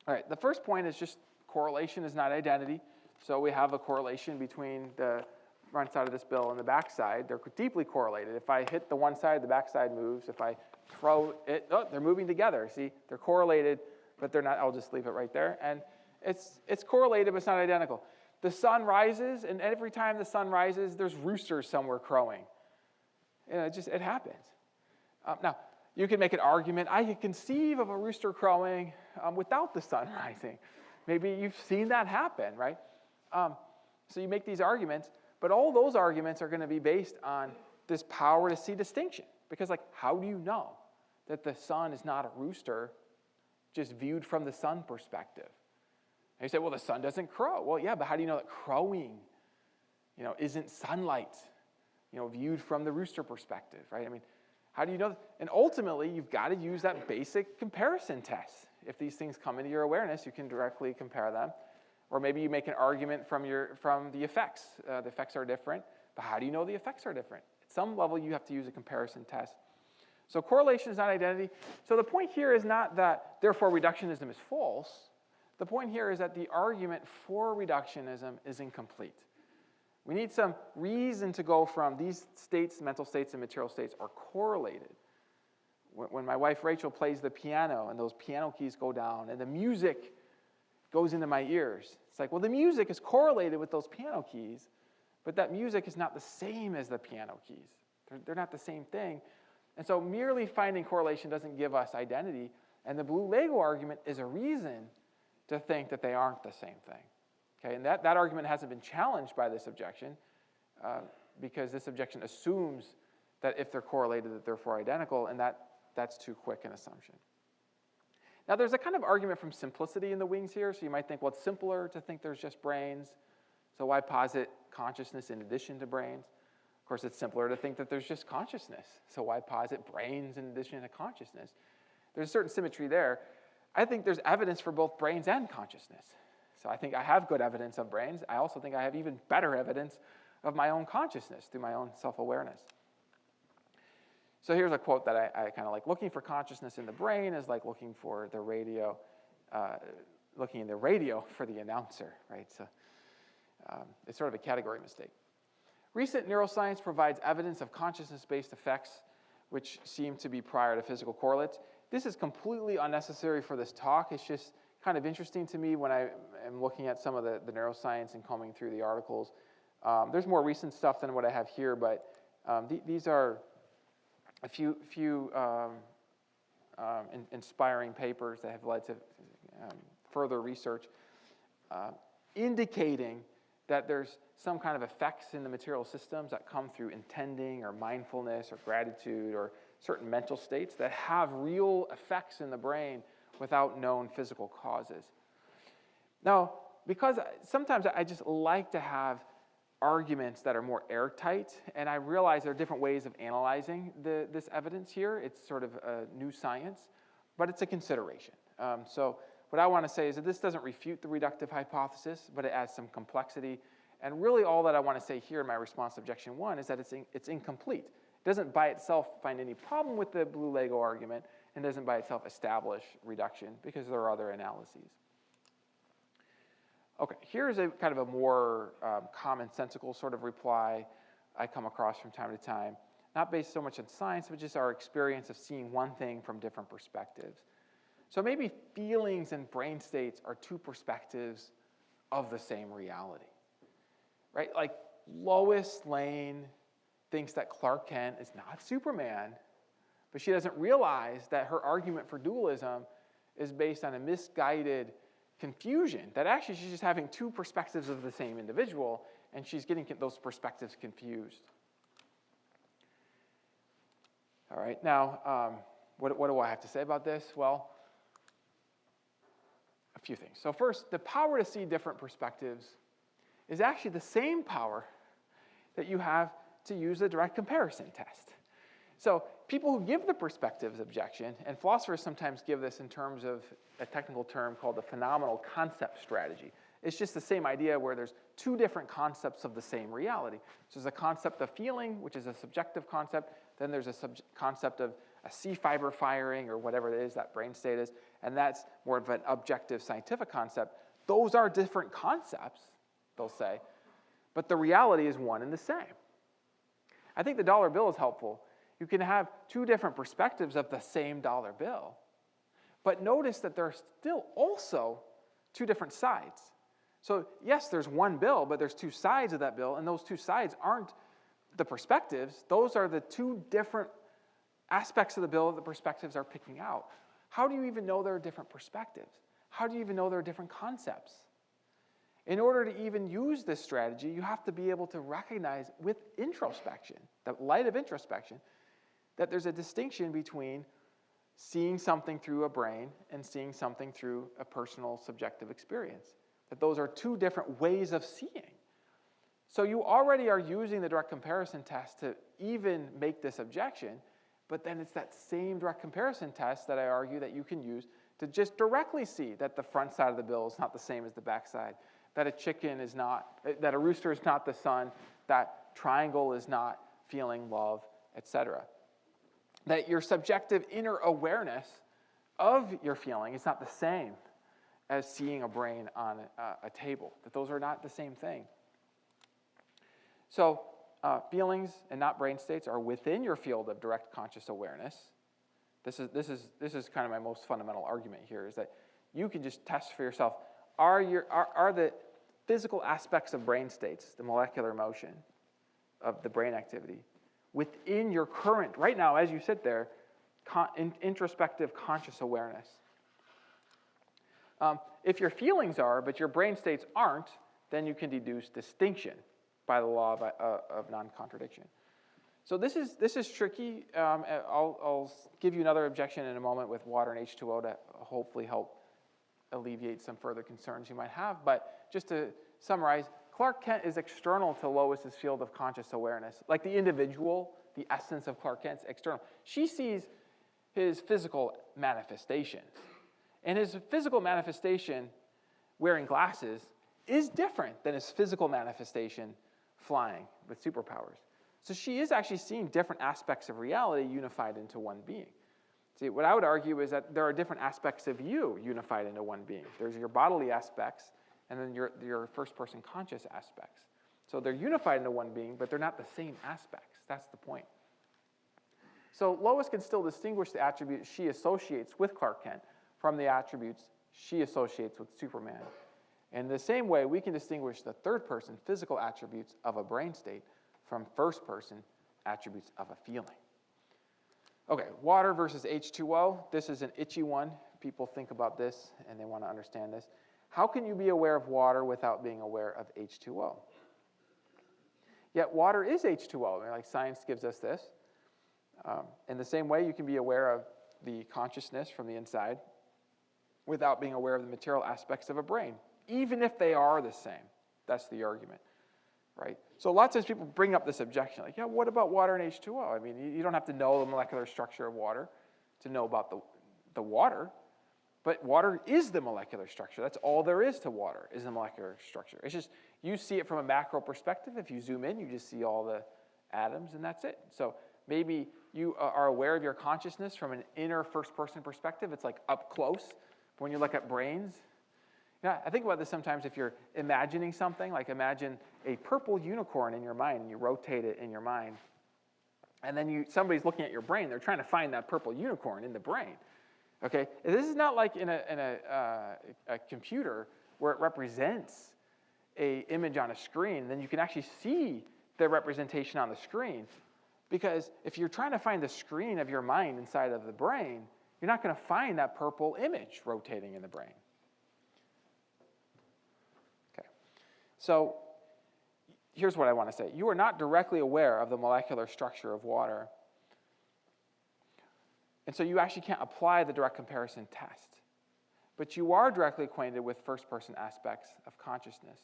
All right, the first point is just correlation is not identity. So we have a correlation between the front side of this bill and the back side. They're deeply correlated. If I hit the one side, the back side moves. If I throw it, oh, they're moving together. See, they're correlated, but they're not. I'll just leave it right there. And it's correlated, but it's not identical. The sun rises, and every time the sun rises, there's roosters somewhere crowing. You know, it happens. Now, you can make an argument. I can conceive of a rooster crowing without the sun rising. Maybe you've seen that happen, right? So you make these arguments, but all those arguments are going to be based on this power to see distinction. Because, like, how do you know that the sun is not a rooster just viewed from the sun perspective? And you say, well, the sun doesn't crow. Well, yeah, but how do you know that crowing, isn't sunlight, viewed from the rooster perspective, right? I mean, how do you know that? And ultimately, you've got to use that basic comparison test. If these things come into your awareness, you can directly compare them. Or maybe you make an argument from the effects. The effects are different, but how do you know the effects are different? At some level, you have to use a comparison test. So correlation is not identity. So the point here is not that, therefore, reductionism is false. The point here is that the argument for reductionism is incomplete. We need some reason to go from these states, mental states and material states, are correlated. When my wife Rachel plays the piano and those piano keys go down and the music goes into my ears, it's like, well, the music is correlated with those piano keys, but that music is not the same as the piano keys. They're not the same thing. And so merely finding correlation doesn't give us identity, and the blue Lego argument is a reason to think that they aren't the same thing. Okay, and that argument hasn't been challenged by this objection because this objection assumes that if they're correlated, that they're therefore identical, and that's too quick an assumption. Now, there's a kind of argument from simplicity in the wings here, so you might think, well, it's simpler to think there's just brains, so why posit consciousness in addition to brains? Of course, it's simpler to think that there's just consciousness, so why posit brains in addition to consciousness? There's a certain symmetry there. I think there's evidence for both brains and consciousness. So I think I have good evidence of brains. I also think I have even better evidence of my own consciousness through my own self-awareness. So here's a quote that I kind of like. Looking for consciousness in the brain is like looking for the radio, looking in the radio for the announcer, right? So it's sort of a category mistake. Recent neuroscience provides evidence of consciousness-based effects which seem to be prior to physical correlates. This is completely unnecessary for this talk. It's just kind of interesting to me when I am looking at some of the neuroscience and combing through the articles. There's more recent stuff than what I have here, but these are a few inspiring papers that have led to further research indicating that there's some kind of effects in the material systems that come through intending or mindfulness or gratitude or certain mental states that have real effects in the brain without known physical causes. Now, because sometimes I just like to have arguments that are more airtight, and I realize there are different ways of analyzing this evidence here. It's sort of a new science, but it's a consideration. So what I want to say is that this doesn't refute the reductive hypothesis, but it adds some complexity. And really all that I want to say here in my response to objection 1 is that it's incomplete. It doesn't by itself find any problem with the blue Lego argument, and doesn't by itself establish reduction because there are other analyses. Okay, here's a kind of a more commonsensical sort of reply I come across from time to time, not based so much on science, but just our experience of seeing one thing from different perspectives. So maybe feelings and brain states are two perspectives of the same reality, right? Like Lois Lane thinks that Clark Kent is not Superman, but she doesn't realize that her argument for dualism is based on a misguided confusion, that actually she's just having two perspectives of the same individual, and she's getting those perspectives confused. All right, now, what do I have to say about this? Well, a few things. So first, the power to see different perspectives is actually the same power that you have to use a direct comparison test. So people who give the perspectives objection, and philosophers sometimes give this in terms of a technical term called the phenomenal concept strategy. It's just the same idea where there's two different concepts of the same reality. So there's a concept of feeling, which is a subjective concept. Then there's a concept of a C fiber firing or whatever it is that brain state is, and that's more of an objective scientific concept. Those are different concepts, they'll say, but the reality is one and the same. I think the dollar bill is helpful. You can have two different perspectives of the same dollar bill, but notice that there are still also two different sides. So yes, there's one bill, but there's two sides of that bill, and those two sides aren't the perspectives. Those are the two different aspects of the bill that the perspectives are picking out. How do you even know there are different perspectives? How do you even know there are different concepts? In order to even use this strategy, you have to be able to recognize with introspection, the light of introspection, that there's a distinction between seeing something through a brain and seeing something through a personal subjective experience. That those are two different ways of seeing. So you already are using the direct comparison test to even make this objection, but then it's that same direct comparison test that I argue that you can use to just directly see that the front side of the bill is not the same as the back side, that a chicken is not, that a rooster is not the sun, that triangle is not feeling love, etc. That your subjective inner awareness of your feeling is not the same as seeing a brain on a table, that those are not the same thing. So feelings and not brain states are within your field of direct conscious awareness. This is kind of my most fundamental argument here, is that you can just test for yourself, are the physical aspects of brain states, the molecular motion of the brain activity, within your current, right now as you sit there, introspective conscious awareness. If your feelings are, but your brain states aren't, then you can deduce distinction by the law of non-contradiction. So this is tricky. I'll give you another objection in a moment with water and H2O to hopefully help alleviate some further concerns you might have. But just to summarize, Clark Kent is external to Lois's field of conscious awareness. Like the individual, the essence of Clark Kent's external. She sees his physical manifestations. And his physical manifestation, wearing glasses, is different than his physical manifestation flying with superpowers. So she is actually seeing different aspects of reality unified into one being. See, what I would argue is that there are different aspects of you unified into one being. There's your bodily aspects, and then your first-person conscious aspects. So they're unified into one being, but they're not the same aspects. That's the point. So Lois can still distinguish the attributes she associates with Clark Kent from the attributes she associates with Superman. In the same way, we can distinguish the third-person physical attributes of a brain state from first-person attributes of a feeling. Okay, water versus H2O. This is an itchy one. People think about this, and they want to understand this. How can you be aware of water without being aware of H2O? Yet water is H2O. Like science gives us this. In the same way, you can be aware of the consciousness from the inside without being aware of the material aspects of a brain, even if they are the same. That's the argument, right? So lots of times people bring up this objection, like, yeah, what about water and H2O? I mean, you don't have to know the molecular structure of water to know about the water, but water is the molecular structure. That's all there is to water, is the molecular structure. It's just, you see it from a macro perspective. If you zoom in, you just see all the atoms, and that's it. So maybe you are aware of your consciousness from an inner first-person perspective. It's like up close. When you look at brains, yeah, I think about this sometimes if you're imagining something, like imagine a purple unicorn in your mind, and you rotate it in your mind, and then somebody's looking at your brain. They're trying to find that purple unicorn in the brain. Okay, this is not like in a computer where it represents an image on a screen. Then you can actually see the representation on the screen, because if you're trying to find the screen of your mind inside of the brain, you're not going to find that purple image rotating in the brain. Okay, so here's what I want to say. You are not directly aware of the molecular structure of water, and so you actually can't apply the direct comparison test. But you are directly acquainted with first-person aspects of consciousness.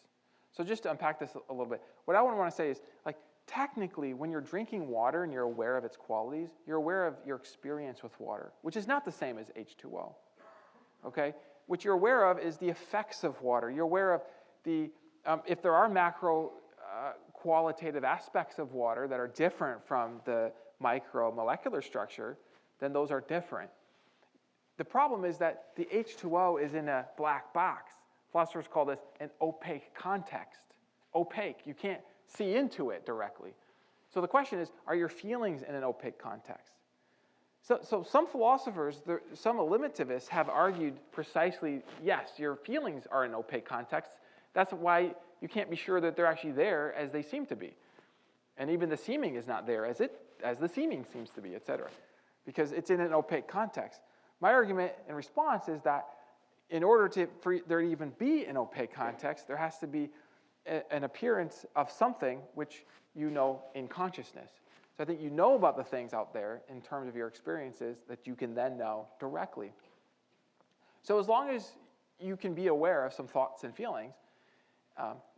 So just to unpack this a little bit, what I want to say is, like, technically, when you're drinking water and you're aware of its qualities, you're aware of your experience with water, which is not the same as H2O. Okay? What you're aware of is the effects of water. You're aware of the, if there are macro qualitative aspects of water that are different from the micromolecular structure, then those are different. The problem is that the H2O is in a black box. Philosophers call this an opaque context. Opaque, you can't see into it directly. So the question is, are your feelings in an opaque context? So some philosophers, some eliminativists have argued precisely, yes, your feelings are in opaque contexts. That's why you can't be sure that they're actually there as they seem to be. And even the seeming is not there as the seeming seems to be, etc. Because it's in an opaque context. My argument in response is that in order for there to even be an opaque context, there has to be an appearance of something which you know in consciousness. So I think you know about the things out there in terms of your experiences that you can then know directly. So as long as you can be aware of some thoughts and feelings,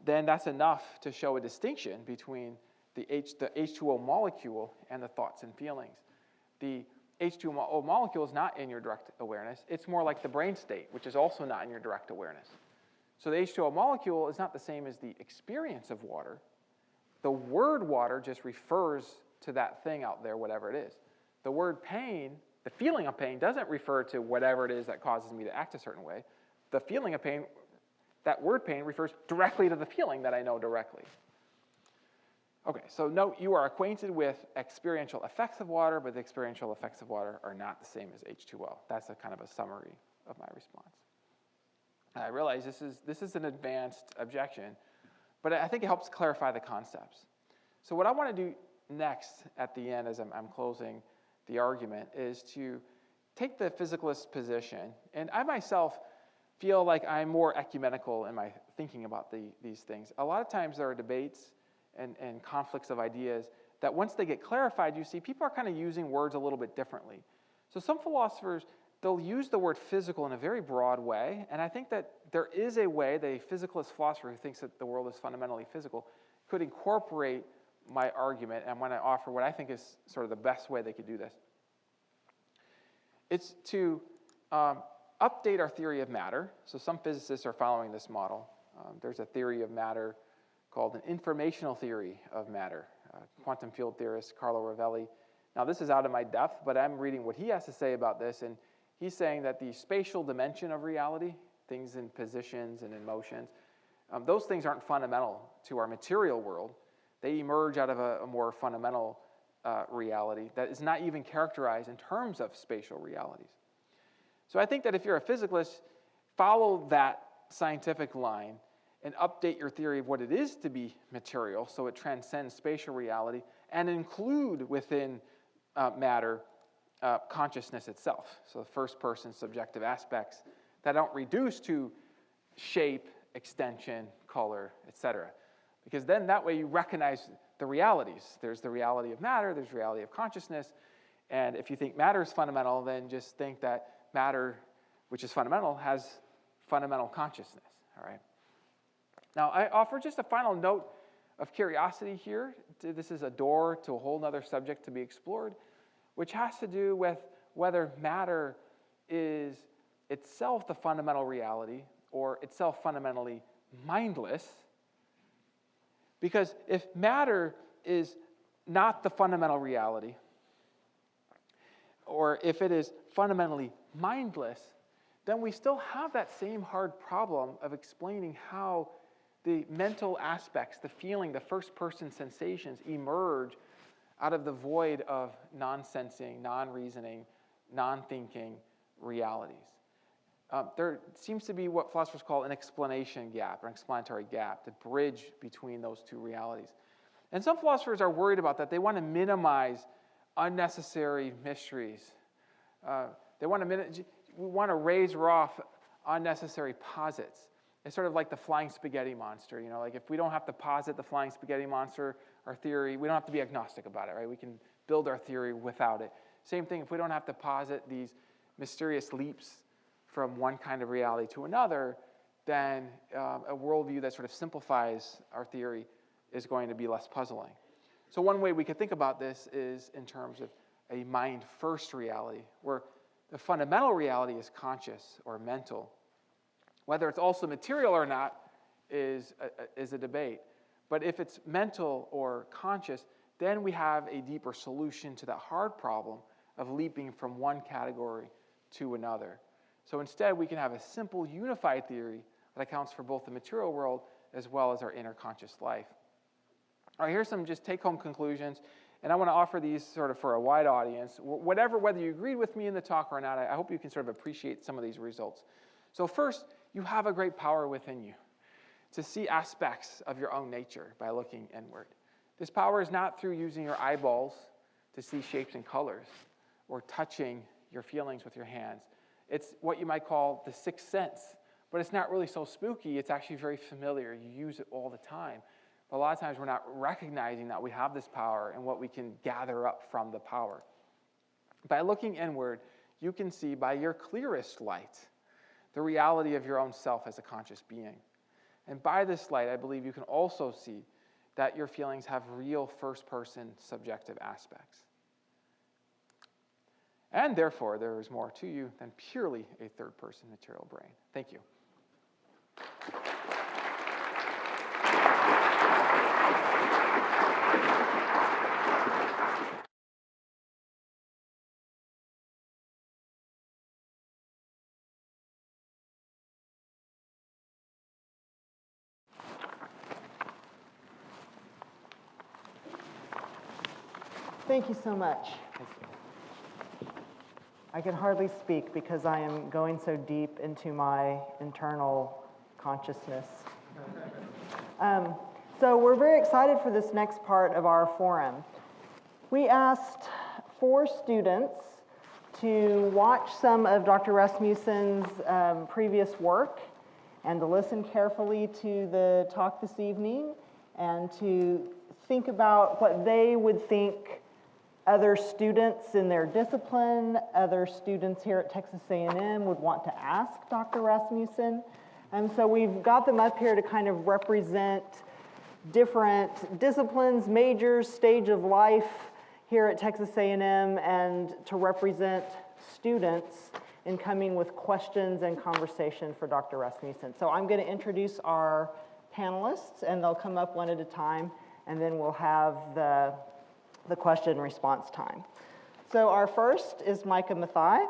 then that's enough to show a distinction between the H2O molecule and the thoughts and feelings. The H2O molecule is not in your direct awareness. It's more like the brain state, which is also not in your direct awareness. So the H2O molecule is not the same as the experience of water. The word water just refers to that thing out there, whatever it is. The word pain, the feeling of pain, doesn't refer to whatever it is that causes me to act a certain way. The feeling of pain, that word pain, refers directly to the feeling that I know directly. Okay, so note you are acquainted with experiential effects of water, but the experiential effects of water are not the same as H2O. That's a kind of a summary of my response. I realize this is an advanced objection, but I think it helps clarify the concepts. So what I want to do next at the end as I'm closing the argument is to take the physicalist position. And I myself feel like I'm more ecumenical in my thinking about these things. A lot of times there are debates and conflicts of ideas that once they get clarified, you see people are kind of using words a little bit differently. So some philosophers, they'll use the word physical in a very broad way, and I think that there is a way that a physicalist philosopher who thinks that the world is fundamentally physical could incorporate my argument, and I'm going to offer what I think is sort of the best way they could do this. It's to update our theory of matter. So some physicists are following this model. There's a theory of matter called an informational theory of matter. Quantum field theorist Carlo Rovelli. Now this is out of my depth, but I'm reading what he has to say about this, and he's saying that the spatial dimension of reality, things in positions and in motions, those things aren't fundamental to our material world. They emerge out of a more fundamental reality that is not even characterized in terms of spatial realities. So I think that if you're a physicalist, follow that scientific line and update your theory of what it is to be material so it transcends spatial reality and include within matter consciousness itself. So the first person subjective aspects that don't reduce to shape, extension, color, etc. Because then that way you recognize the realities. There's the reality of matter, there's the reality of consciousness, and if you think matter is fundamental, then just think that matter, which is fundamental, has fundamental consciousness, all right? Now, I offer just a final note of curiosity here. This is a door to a whole other subject to be explored, which has to do with whether matter is itself the fundamental reality or itself fundamentally mindless. Because if matter is not the fundamental reality, or if it is fundamentally mindless, then we still have that same hard problem of explaining how the mental aspects, the feeling, the first-person sensations emerge out of the void of non-sensing, non-reasoning, non-thinking realities. There seems to be what philosophers call an explanation gap, or an explanatory gap, the bridge between those two realities. And some philosophers are worried about that. They want to minimize unnecessary mysteries. We want to raise off unnecessary posits. It's sort of like the flying spaghetti monster. You know, like if we don't have to posit the flying spaghetti monster, our theory, we don't have to be agnostic about it, right? We can build our theory without it. Same thing, if we don't have to posit these mysterious leaps from one kind of reality to another, then a worldview that sort of simplifies our theory is going to be less puzzling. So one way we could think about this is in terms of a mind-first reality, where the fundamental reality is conscious or mental. Whether it's also material or not is a debate. But if it's mental or conscious, then we have a deeper solution to that hard problem of leaping from one category to another. So instead, we can have a simple unified theory that accounts for both the material world as well as our inner conscious life. All right, here's some just take-home conclusions, and I want to offer these sort of for a wide audience. Whether you agreed with me in the talk or not, I hope you can sort of appreciate some of these results. So first, you have a great power within you to see aspects of your own nature by looking inward. This power is not through using your eyeballs to see shapes and colors or touching your feelings with your hands. It's what you might call the sixth sense, but it's not really so spooky. It's actually very familiar. You use it all the time. But a lot of times we're not recognizing that we have this power and what we can gather up from the power. By looking inward, you can see by your clearest light the reality of your own self as a conscious being. And by this light, I believe you can also see that your feelings have real first-person subjective aspects. And therefore, there is more to you than purely a third-person material brain. Thank you. Thank you so much. I can hardly speak because I am going so deep into my internal consciousness. So we're very excited for this next part of our forum. We asked 4 students to watch some of Dr. Rasmussen's previous work and to listen carefully to the talk this evening and to think about what they would think other students in their discipline, other students here at Texas A&M would want to ask Dr. Rasmussen. And so we've got them up here to kind of represent different disciplines, majors, stage of life here at Texas A&M, and to represent students in coming with questions and conversation for Dr. Rasmussen. So I'm going to introduce our panelists, and they'll come up one at a time, and then we'll have the question and response time. So our first is Micah Mathai.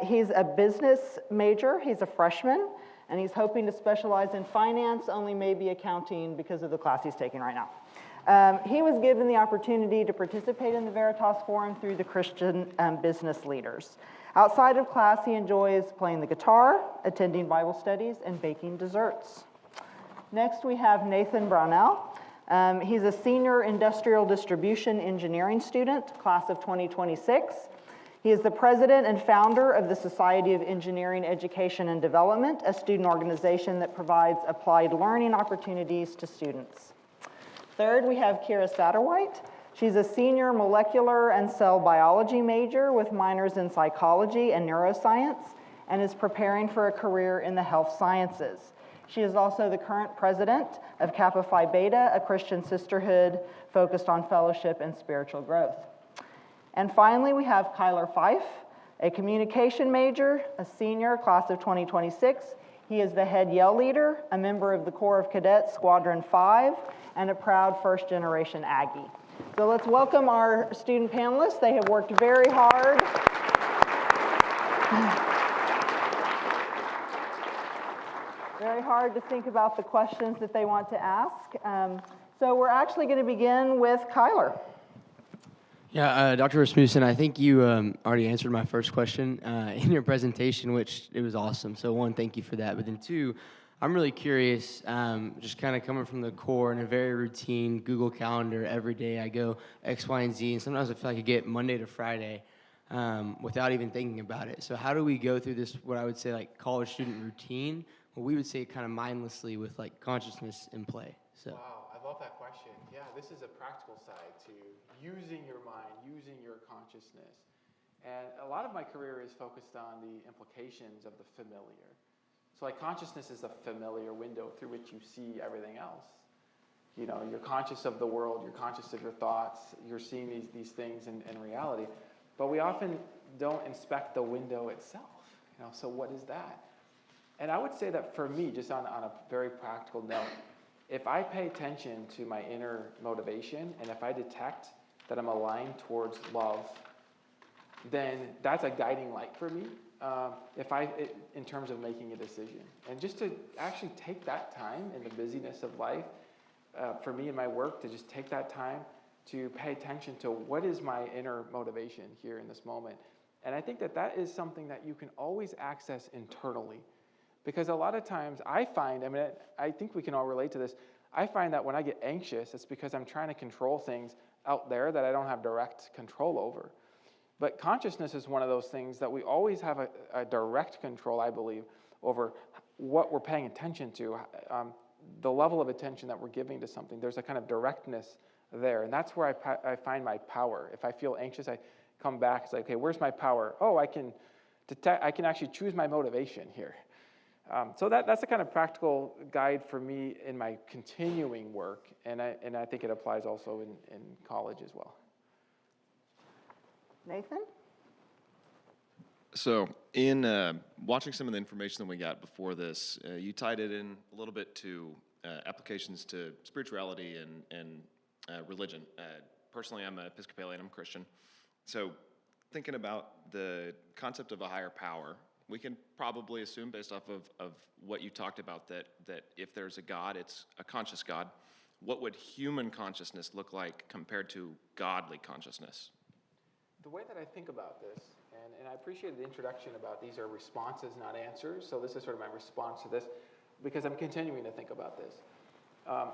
He's a business major. He's a freshman, and he's hoping to specialize in finance, only maybe accounting because of the class he's taking right now. He was given the opportunity to participate in the Veritas Forum through the Christian business leaders. Outside of class, he enjoys playing the guitar, attending Bible studies, and baking desserts. Next, we have Nathan Brownell. He's a senior industrial distribution engineering student, class of 2026. He is the president and founder of the Society of Engineering Education and Development, a student organization that provides applied learning opportunities to students. Third, we have Kira Satterwhite. She's a senior molecular and cell biology major with minors in psychology and neuroscience and is preparing for a career in the health sciences. She is also the current president of Kappa Phi Beta, a Christian sisterhood focused on fellowship and spiritual growth. And finally, we have Kyler Fife, a communication major, a senior, class of 2026. He is the head Yell leader, a member of the Corps of Cadets Squadron 5, and a proud first-generation Aggie. So let's welcome our student panelists. They have worked very hard. Very hard to think about the questions that they want to ask. So we're actually going to begin with Kyler. Yeah, Dr. Rasmussen, I think you already answered my first question in your presentation, which it was awesome. So one, thank you for that. But then two, I'm really curious, just kind of coming from the core in a very routine Google Calendar every day. I go X, Y, and Z, and sometimes I feel like I get Monday to Friday without even thinking about it. So how do we go through this, what I would say, like college student routine? Well, we would say kind of mindlessly with like consciousness in play. So. Wow, I love that question. Yeah, this is a practical side to using your mind, using your consciousness. And a lot of my career is focused on the implications of the familiar. So like consciousness is a familiar window through which you see everything else. You're conscious of the world, you're conscious of your thoughts, you're seeing these things in reality. But we often don't inspect the window itself. So what is that? And I would say that for me, just on a very practical note, if I pay attention to my inner motivation, and if I detect that I'm aligned towards love, then that's a guiding light for me. In terms of making a decision, and just to actually take that time in the busyness of life, for me in my work, to just take that time to pay attention to what is my inner motivation here in this moment. And I think that is something that you can always access internally, because a lot of times I find, I think we can all relate to this, I find that when I get anxious, it's because I'm trying to control things out there that I don't have direct control over. But consciousness is one of those things that we always have a direct control, I believe, over what we're paying attention to, the level of attention that we're giving to something. There's a kind of directness there, and that's where I find my power. If I feel anxious, I come back, it's like, okay, where's my power? Oh, I can actually choose my motivation here. So that's the kind of practical guide for me in my continuing work, and I think it applies also in college as well. Nathan? So in watching some of the information that we got before this, you tied it in a little bit to applications to spirituality and religion. Personally, I'm an Episcopalian, I'm Christian. So thinking about the concept of a higher power, we can probably assume based off of what you talked about that if there's a God, it's a conscious God. What would human consciousness look like compared to godly consciousness? The way that I think about this, and I appreciate the introduction about these are responses, not answers, so this is sort of my response to this, because I'm continuing to think about this,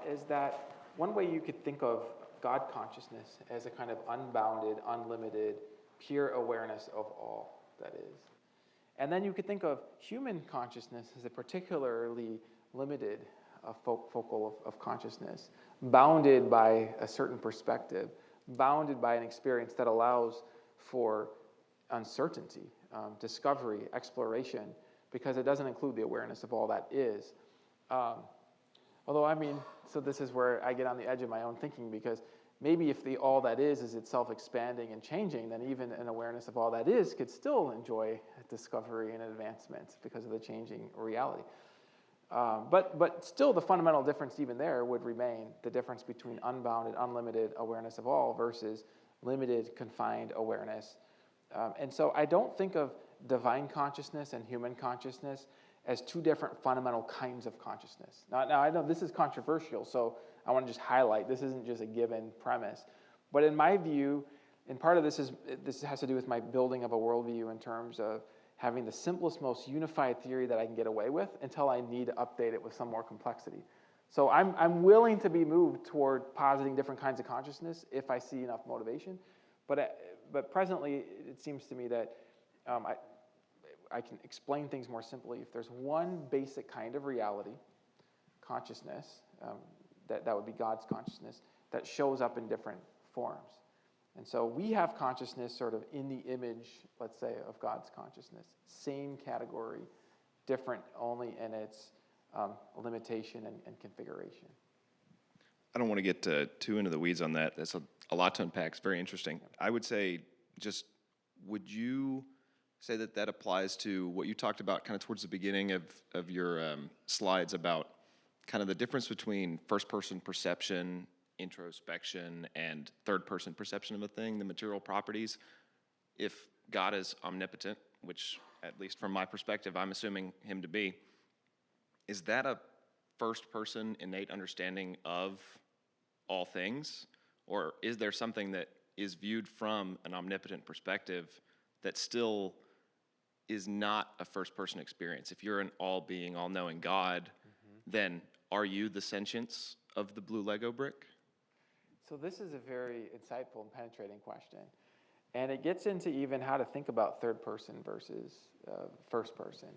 is that one way you could think of God consciousness as a kind of unbounded, unlimited, pure awareness of all that is. And then you could think of human consciousness as a particularly limited focal of consciousness, bounded by a certain perspective, bounded by an experience that allows for uncertainty, discovery, exploration, because it doesn't include the awareness of all that is. So this is where I get on the edge of my own thinking, because maybe if the all that is itself expanding and changing, then even an awareness of all that is could still enjoy discovery and advancement because of the changing reality. But still the fundamental difference even there would remain the difference between unbounded, unlimited awareness of all versus limited, confined awareness. And so I don't think of divine consciousness and human consciousness as two different fundamental kinds of consciousness. Now I know this is controversial, so I want to just highlight this isn't just a given premise. But in my view, and part of this has to do with my building of a worldview in terms of having the simplest, most unified theory that I can get away with until I need to update it with some more complexity. So I'm willing to be moved toward positing different kinds of consciousness if I see enough motivation. But presently, it seems to me that I can explain things more simply. If there's one basic kind of reality, consciousness, that would be God's consciousness, that shows up in different forms. And so we have consciousness sort of in the image, let's say, of God's consciousness. Same category, different only in its limitation and configuration. I don't want to get too into the weeds on that. That's a lot to unpack. It's very interesting. I would say would you say that applies to what you talked about kind of towards the beginning of your slides about kind of the difference between first-person perception, introspection, and third-person perception of a thing, the material properties? If God is omnipotent, which, at least from my perspective, I'm assuming him to be, is that a first-person innate understanding of all things? Or is there something that is viewed from an omnipotent perspective that still is not a first-person experience? If you're an all-being, all-knowing God, then are you the sentience of the blue Lego brick? So this is a very insightful and penetrating question. And it gets into even how to think about third person versus first person.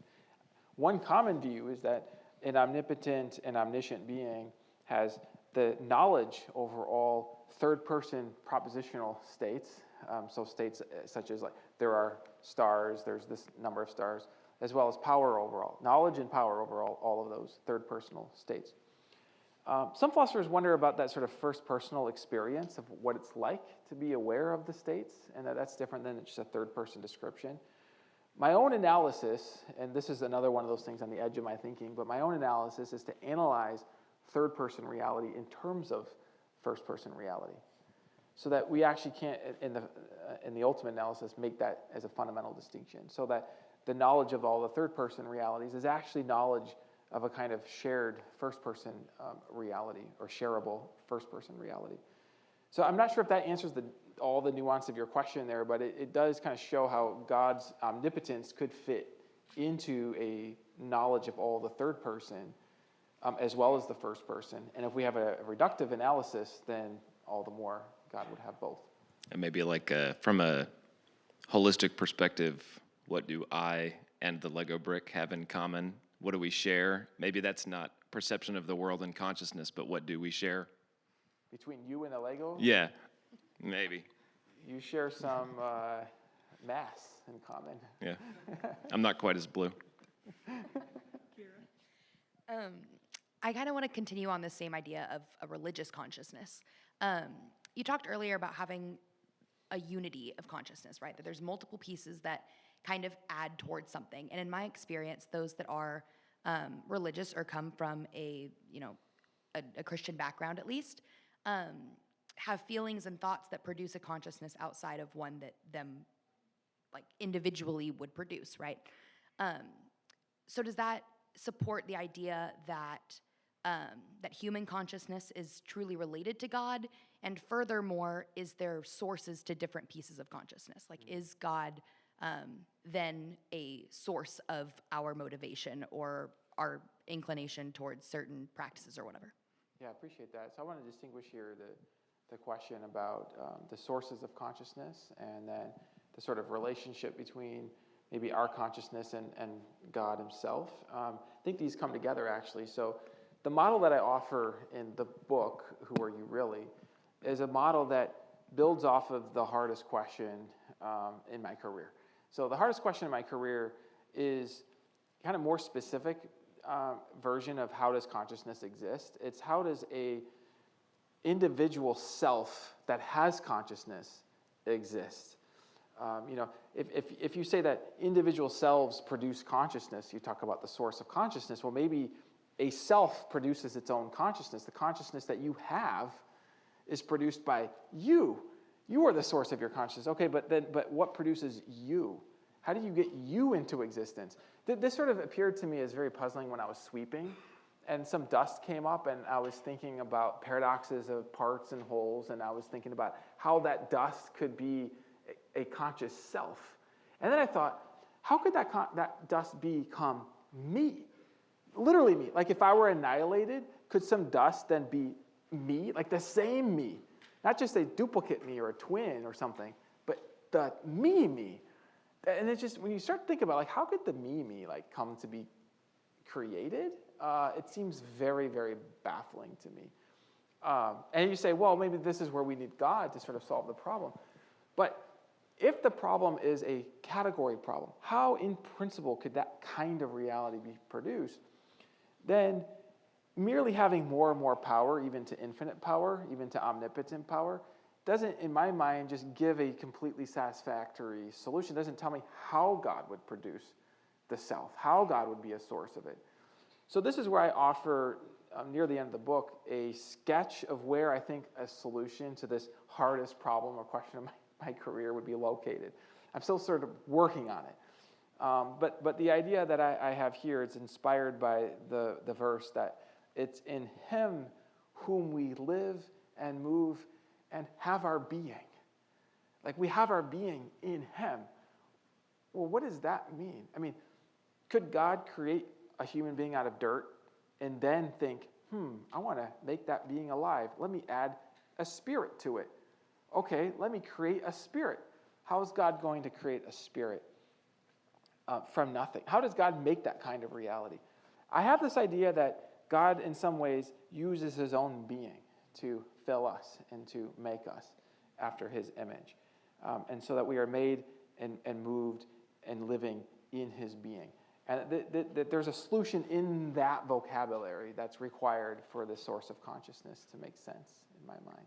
One common view is that an omnipotent and omniscient being has the knowledge over all third person propositional states. So states such as like there are stars, there's this number of stars, as well as power overall. Knowledge and power overall, all of those third personal states. Some philosophers wonder about that sort of first personal experience of what it's like to be aware of the states, and that's different than just a third-person description. My own analysis, and this is another one of those things on the edge of my thinking, but my own analysis is to analyze third-person reality in terms of first-person reality, so that we actually can't, in the ultimate analysis, make that as a fundamental distinction, so that the knowledge of all the third-person realities is actually knowledge of a kind of shared first-person reality, or shareable first-person reality. So I'm not sure if that answers all the nuance of your question there, but it does kind of show how God's omnipotence could fit into a knowledge of all the third person, as well as the first person. And if we have a reductive analysis, then all the more God would have both. And maybe like from a holistic perspective, what do I and the Lego brick have in common? What do we share? Maybe that's not perception of the world and consciousness, but what do we share? Between you and the Lego? Yeah, maybe. You share some mass in common. Yeah, I'm not quite as blue. I kind of want to continue on the same idea of a religious consciousness. You talked earlier about having a unity of consciousness, right? That there's multiple pieces that kind of add towards something. And in my experience, those that are religious or come from a Christian background at least, have feelings and thoughts that produce a consciousness outside of one that them like individually would produce, right? So does that support the idea that that human consciousness is truly related to God? And furthermore, is there sources to different pieces of consciousness? Like, is God then a source of our motivation or our inclination towards certain practices or whatever? Yeah, I appreciate that. So I want to distinguish here the question about the sources of consciousness, and then the sort of relationship between maybe our consciousness and God himself. I think these come together, actually. So the model that I offer in the book, Who Are You Really?, is a model that builds off of the hardest question in my career. So the hardest question in my career is kind of more specific version of how does consciousness exist. It's how does a individual self that has consciousness exist. If you say that individual selves produce consciousness, you talk about the source of consciousness. Well, maybe a self produces its own consciousness. The consciousness that you have is produced by you. You are the source of your consciousness. Okay, but what produces you? How do you get you into existence? This sort of appeared to me as very puzzling when I was sweeping, and some dust came up, and I was thinking about paradoxes of parts and wholes, and I was thinking about how that dust could be a conscious self. And then I thought, how could that dust become me? Literally me. Like if I were annihilated, could some dust then be me? Like the same me. Not just a duplicate me or a twin or something, but the me. And it's just, when you start to think about, like, how could the me, like, come to be created? It seems very, very baffling to me. And you say, well, maybe this is where we need God to sort of solve the problem. But if the problem is a category problem, how in principle could that kind of reality be produced? Then merely having more and more power, even to infinite power, even to omnipotent power, doesn't, in my mind, just give a completely satisfactory solution. It doesn't tell me how God would produce the self, how God would be a source of it. So this is where I offer, near the end of the book, a sketch of where I think a solution to this hardest problem or question of my career would be located. I'm still sort of working on it. But the idea that I have here, it's inspired by the verse that it's in him whom we live and move and have our being. Like we have our being in him. Well, what does that mean? I mean, could God create a human being out of dirt and then think, I want to make that being alive. Let me add a spirit to it. Okay, let me create a spirit. How is God going to create a spirit from nothing? How does God make that kind of reality? I have this idea that God, in some ways, uses his own being to fill us and to make us after his image. And so that we are made and moved and living in his being. And that there's a solution in that vocabulary that's required for the source of consciousness to make sense in my mind.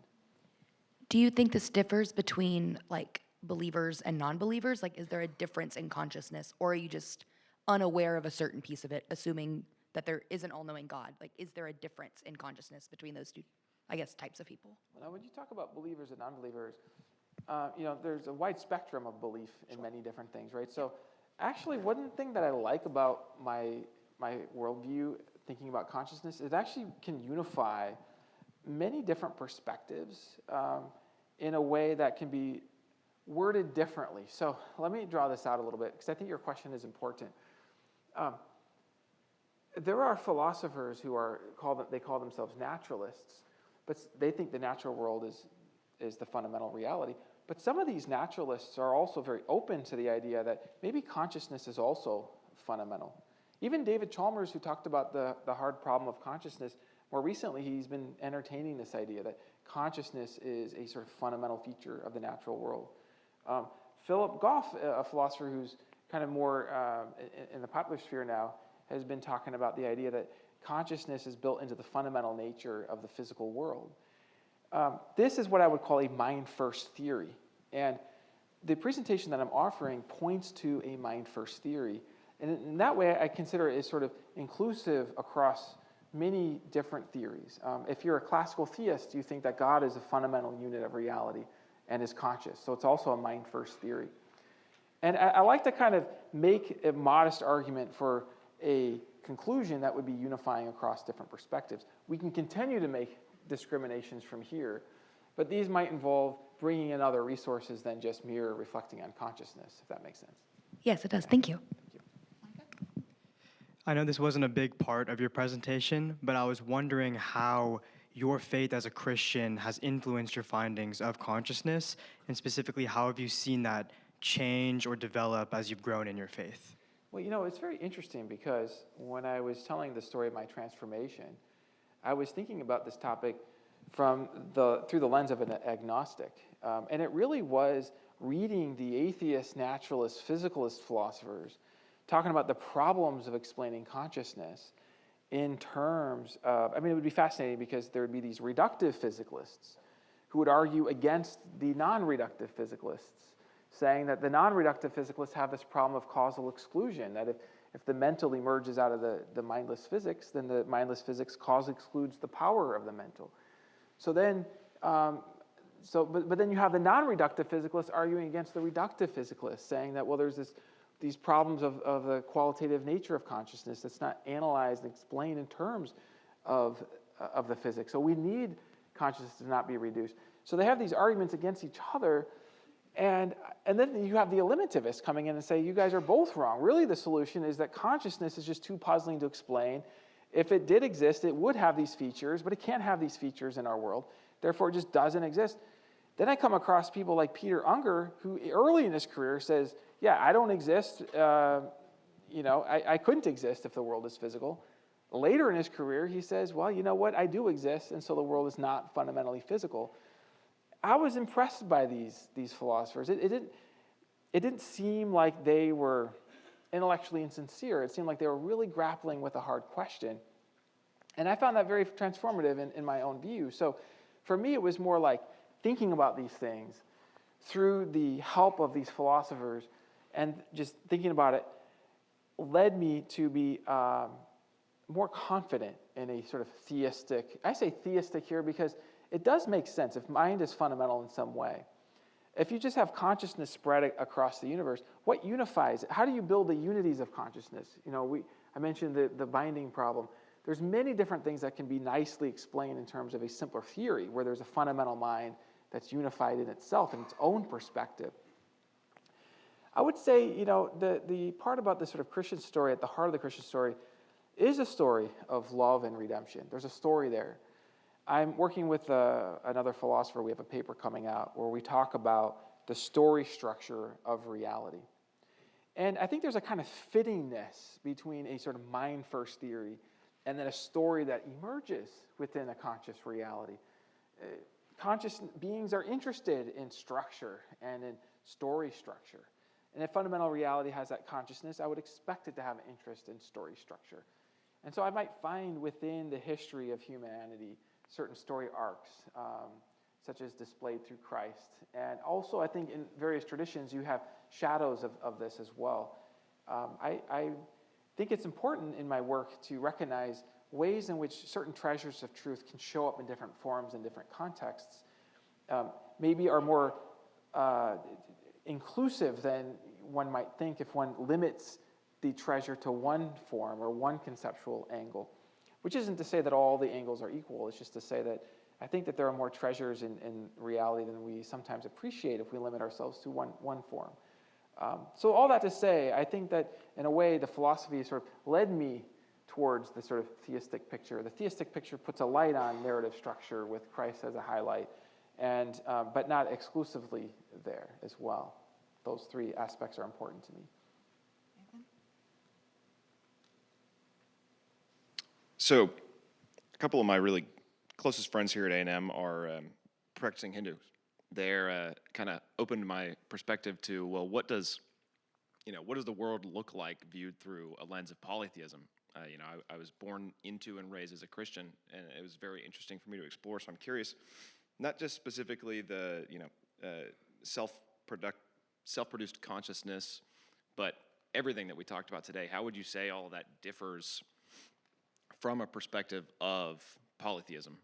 Do you think this differs between like believers and non-believers? Like, is there a difference in consciousness, or are you just unaware of a certain piece of it, assuming that there is an all-knowing God? Like, is there a difference in consciousness between those two, I guess, types of people? Now, when you talk about believers and non-believers, there's a wide spectrum of belief in many different things, right? So, actually, one thing that I like about my worldview, thinking about consciousness, it actually can unify many different perspectives in a way that can be worded differently. So let me draw this out a little bit, because I think your question is important. There are philosophers who they call themselves naturalists, but they think the natural world is the fundamental reality. But some of these naturalists are also very open to the idea that maybe consciousness is also fundamental. Even David Chalmers, who talked about the hard problem of consciousness, more recently he's been entertaining this idea that consciousness is a sort of fundamental feature of the natural world. Philip Goff, a philosopher who's kind of more in the popular sphere now, has been talking about the idea that consciousness is built into the fundamental nature of the physical world. This is what I would call a mind-first theory. And the presentation that I'm offering points to a mind-first theory. And in that way, I consider it as sort of inclusive across many different theories. If you're a classical theist, you think that God is a fundamental unit of reality and is conscious. So it's also a mind-first theory. And I like to kind of make a modest argument for a conclusion that would be unifying across different perspectives. We can continue to make discriminations from here, but these might involve bringing in other resources than just mere reflecting on consciousness, if that makes sense. Yes, it does. Thank you. I know this wasn't a big part of your presentation, but I was wondering how your faith as a Christian has influenced your findings of consciousness, and specifically, how have you seen that change or develop as you've grown in your faith? Well, it's very interesting because when I was telling the story of my transformation, I was thinking about this topic through the lens of an agnostic. And it really was reading the atheist, naturalist, physicalist philosophers talking about the problems of explaining consciousness in terms of, it would be fascinating because there would be these reductive physicalists who would argue against the non-reductive physicalists, saying that the non-reductive physicalists have this problem of causal exclusion, that if the mental emerges out of the mindless physics, then the mindless physics cause excludes the power of the mental. So then, but then you have the non-reductive physicalists arguing against the reductive physicalists, saying that, well, there's these problems of the qualitative nature of consciousness that's not analyzed and explained in terms of the physics. So we need consciousness to not be reduced. So they have these arguments against each other, and then you have the eliminativists coming in and say, you guys are both wrong. Really, the solution is that consciousness is just too puzzling to explain. If it did exist, it would have these features, but it can't have these features in our world. Therefore, it just doesn't exist. Then I come across people like Peter Unger, who early in his career says, yeah, I don't exist. I couldn't exist if the world is physical. Later in his career, he says, well, you know what? I do exist, and so the world is not fundamentally physical. I was impressed by these philosophers. It didn't seem like they were intellectually insincere. It seemed like they were really grappling with a hard question. And I found that very transformative in my own view. So for me, it was more like thinking about these things through the help of these philosophers, and just thinking about it led me to be more confident in a sort of theistic, I say theistic here because it does make sense if mind is fundamental in some way. If you just have consciousness spread across the universe, what unifies it? How do you build the unities of consciousness? I mentioned the binding problem. There's many different things that can be nicely explained in terms of a simpler theory where there's a fundamental mind that's unified in itself in its own perspective. I would say, the part about the sort of Christian story, at the heart of the Christian story, is a story of love and redemption. There's a story there. I'm working with another philosopher. We have a paper coming out where we talk about the story structure of reality. And I think there's a kind of fittingness between a sort of mind-first theory and then a story that emerges within a conscious reality. Conscious beings are interested in structure and in story structure. And if fundamental reality has that consciousness, I would expect it to have an interest in story structure. And so I might find within the history of humanity certain story arcs, such as displayed through Christ. And also, I think in various traditions, you have shadows of this as well. I think it's important in my work to recognize ways in which certain treasures of truth can show up in different forms and different contexts, maybe are more inclusive than one might think if one limits the treasure to one form or one conceptual angle, which isn't to say that all the angles are equal. It's just to say that I think that there are more treasures in reality than we sometimes appreciate if we limit ourselves to one form. So all that to say, I think that in a way the philosophy sort of led me towards the sort of theistic picture. The theistic picture puts a light on narrative structure with Christ as a highlight, and but not exclusively there as well. Those three aspects are important to me. So a couple of my really closest friends here at A&M are practicing Hindus. They're kind of opened my perspective to, well, what does the world look like viewed through a lens of polytheism? I was born into and raised as a Christian, and it was very interesting for me to explore. So I'm curious, not just specifically the self-produced consciousness, but everything that we talked about today. How would you say all of that differs from a perspective of polytheism?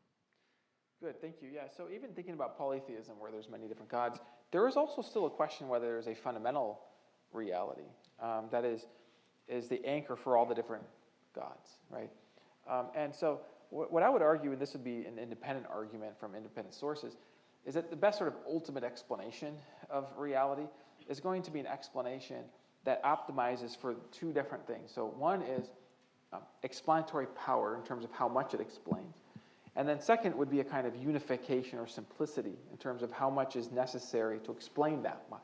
Good, thank you. Yeah, so even thinking about polytheism, where there's many different gods, there is also still a question whether there's a fundamental reality that is the anchor for all the different gods, right? And so what I would argue, and this would be an independent argument from independent sources, is that the best sort of ultimate explanation of reality is going to be an explanation that optimizes for two different things. So one is explanatory power in terms of how much it explains. And then second would be a kind of unification or simplicity in terms of how much is necessary to explain that much.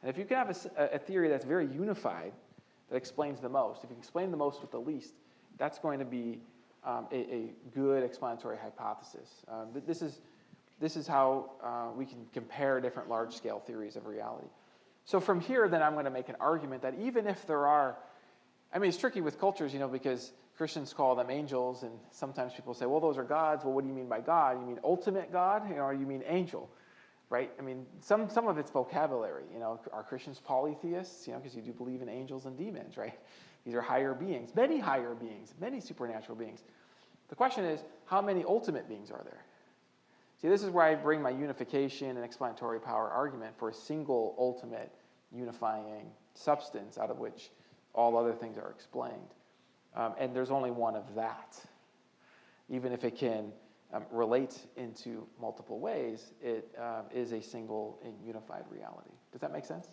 And if you can have a theory that's very unified, that explains the most, if you can explain the most with the least, that's going to be a good explanatory hypothesis. This is how we can compare different large-scale theories of reality. So from here, then I'm going to make an argument that even if there are, I mean, it's tricky with cultures, because Christians call them angels, and sometimes people say, well, those are gods. Well, what do you mean by God? You mean ultimate God, or you mean angel, right? I mean, some of it's vocabulary. Are Christians polytheists? Because you do believe in angels and demons, right? These are higher beings, many supernatural beings. The question is, how many ultimate beings are there? See, this is where I bring my unification and explanatory power argument for a single ultimate unifying substance out of which all other things are explained. And there's only one of that. Even if it can relate into multiple ways, it is a single and unified reality. Does that make sense?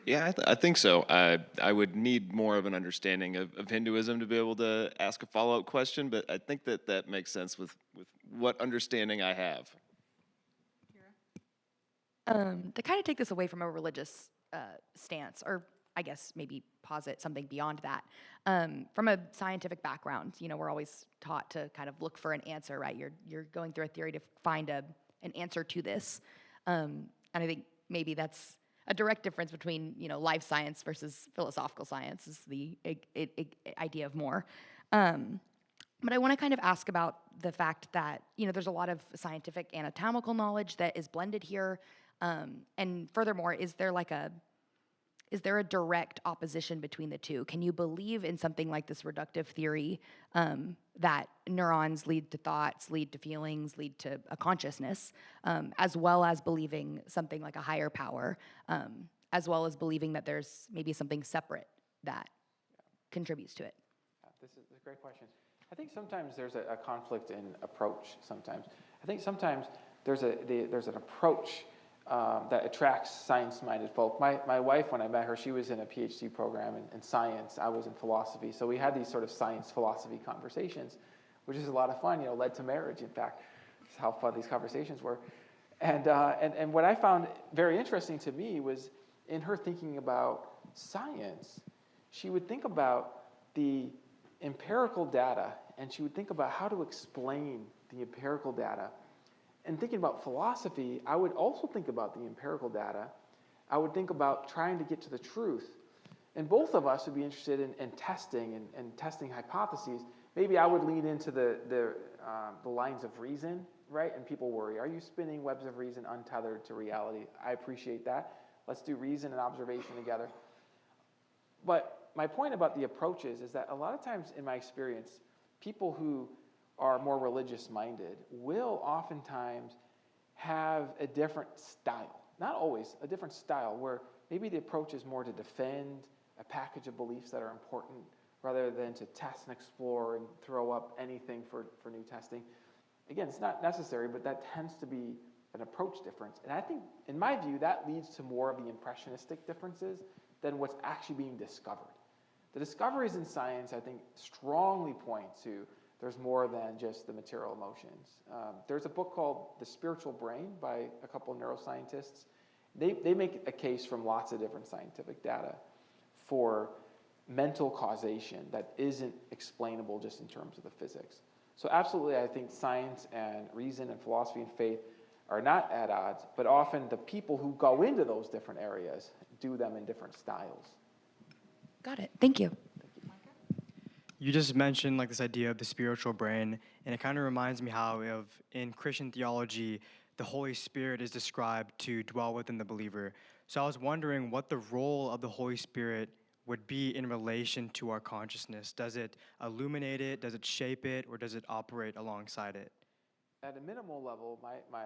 Yeah, I think so. I would need more of an understanding of Hinduism to be able to ask a follow-up question, but I think that makes sense with what understanding I have. To kind of take this away from a religious stance, or I guess maybe posit something beyond that. From a scientific background, we're always taught to kind of look for an answer, right? You're going through a theory to find an answer to this. And I think maybe that's a direct difference between, life science versus philosophical science is the idea of more. But I want to kind of ask about the fact that, there's a lot of scientific anatomical knowledge that is blended here. And furthermore, is there a direct opposition between the two? Can you believe in something like this reductive theory that neurons lead to thoughts, lead to feelings, lead to a consciousness, as well as believing something like a higher power, as well as believing that there's maybe something separate that contributes to it? This is a great question. I think sometimes there's a conflict in approach sometimes. I think sometimes there's an approach that attracts science-minded folk. My wife, when I met her, she was in a PhD program in science. I was in philosophy. So we had these sort of science-philosophy conversations, which is a lot of fun, led to marriage, in fact. That's how fun these conversations were. And what I found very interesting to me was in her thinking about science, she would think about the empirical data, and she would think about how to explain the empirical data. And thinking about philosophy, I would also think about the empirical data I would think about trying to get to the truth. And both of us would be interested in testing and testing hypotheses. Maybe I would lean into the lines of reason, right? And people worry, are you spinning webs of reason untethered to reality? I appreciate that. Let's do reason and observation together. But my point about the approaches is that a lot of times in my experience, people who are more religious-minded will oftentimes have a different style. Not always, a different style where maybe the approach is more to defend a package of beliefs that are important rather than to test and explore and throw up anything for new testing. Again, it's not necessary, but that tends to be an approach difference. And I think, in my view, that leads to more of the impressionistic differences than what's actually being discovered. The discoveries in science, I think, strongly point to there's more than just the material emotions. There's a book called The Spiritual Brain by a couple of neuroscientists. They make a case from lots of different scientific data for mental causation that isn't explainable just in terms of the physics. So absolutely, I think science and reason and philosophy and faith are not at odds, but often the people who go into those different areas do them in different styles. Got it. Thank you. You just mentioned like this idea of the spiritual brain, and it kind of reminds me how in Christian theology, the Holy Spirit is described to dwell within the believer. So I was wondering what the role of the Holy Spirit would be in relation to our consciousness. Does it illuminate it? Does it shape it? Or does it operate alongside it? At a minimal level, my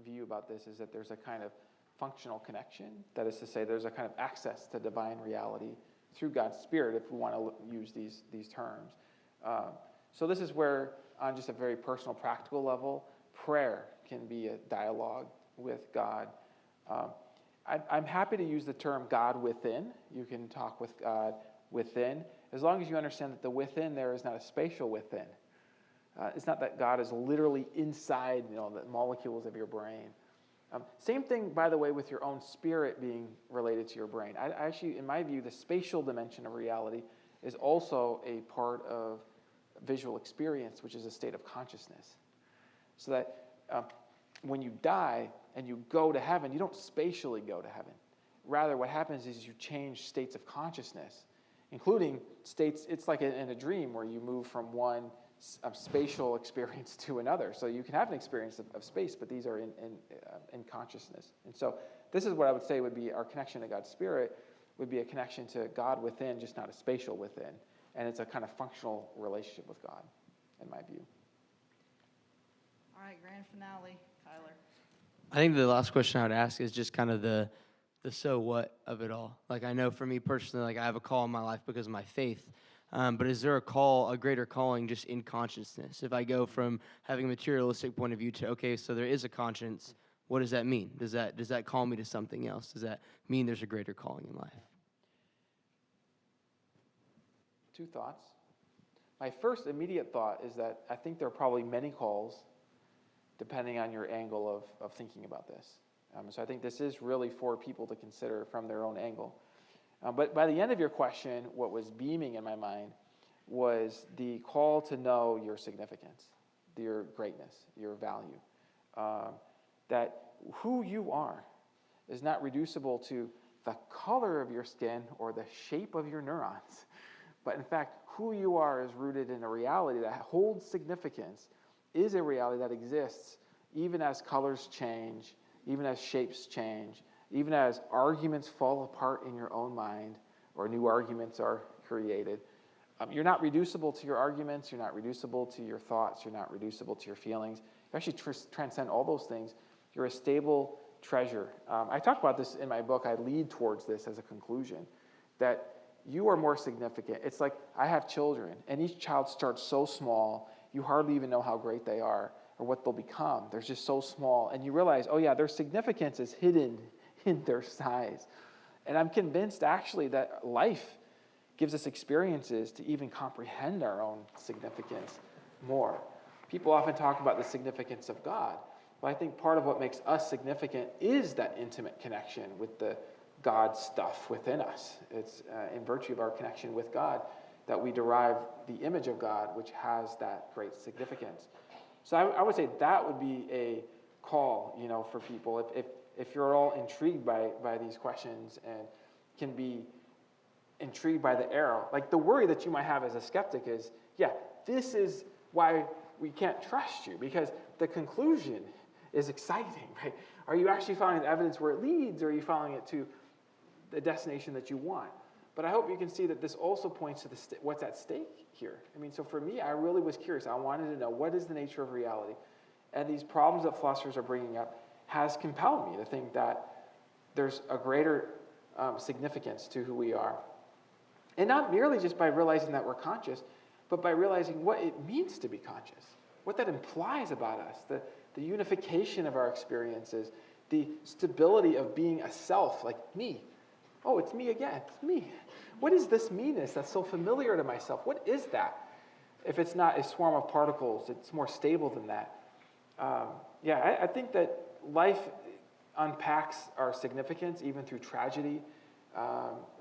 view about this is that there's a kind of functional connection. That is to say, there's a kind of access to divine reality through God's Spirit, if we want to use these terms. So this is where, on just a very personal, practical level, prayer can be a dialogue with God. I'm happy to use the term God within. You can talk with God within, as long as you understand that the within there is not a spatial within. It's not that God is literally inside, the molecules of your brain. Same thing, by the way, with your own spirit being related to your brain. I actually, in my view, the spatial dimension of reality is also a part of visual experience, which is a state of consciousness. So that when you die and you go to heaven, you don't spatially go to heaven. Rather, what happens is you change states of consciousness, including states, it's like in a dream where you move from one spatial experience to another. So you can have an experience of space, but these are in consciousness. And so this is what I would say would be our connection to God's Spirit would be a connection to God within, just not a spatial within. And it's a kind of functional relationship with God, in my view. All right, grand finale, Tyler. I think the last question I would ask is just kind of the so what of it all. Like, I know for me personally, like, I have a call in my life because of my faith. But is there a greater calling just in consciousness? If I go from having a materialistic point of view to, okay, so there is a conscience, what does that mean? Does that call me to something else? Does that mean there's a greater calling in life? Two thoughts. My first immediate thought is that I think there are probably many calls depending on your angle of thinking about this. So I think this is really for people to consider from their own angle. But by the end of your question, what was beaming in my mind was the call to know your significance, your greatness, your value. That who you are is not reducible to the color of your skin or the shape of your neurons. But in fact, who you are is rooted in a reality that holds significance, is a reality that exists even as colors change, even as shapes change, even as arguments fall apart in your own mind or new arguments are created. You're not reducible to your arguments. You're not reducible to your thoughts. You're not reducible to your feelings. You actually transcend all those things. You're a stable treasure. I talk about this in my book. I lead towards this as a conclusion, that you are more significant. It's like I have children, and each child starts so small, you hardly even know how great they are or what they'll become. They're just so small. And you realize, oh yeah, their significance is hidden in their size. And I'm convinced actually that life gives us experiences to even comprehend our own significance more. People often talk about the significance of God, but I think part of what makes us significant is that intimate connection with the God stuff within us. It's in virtue of our connection with God that we derive the image of God, which has that great significance. So I would say that would be a call, for people. If you're all intrigued by these questions and can be intrigued by the arrow, like the worry that you might have as a skeptic is, this is why we can't trust you, because the conclusion is exciting, right? Are you actually following the evidence where it leads, or are you following it to the destination that you want? But I hope you can see that this also points to what's at stake here. So for me, I really was curious. I wanted to know, what is the nature of reality? And these problems that philosophers are bringing up has compelled me to think that there's a greater significance to who we are. And not merely just by realizing that we're conscious, but by realizing what it means to be conscious, what that implies about us, the unification of our experiences, the stability of being a self, like me. Oh, it's me again, it's me. What is this me-ness that's so familiar to myself? What is that? If it's not a swarm of particles, it's more stable than that. I think that life unpacks our significance even through tragedy,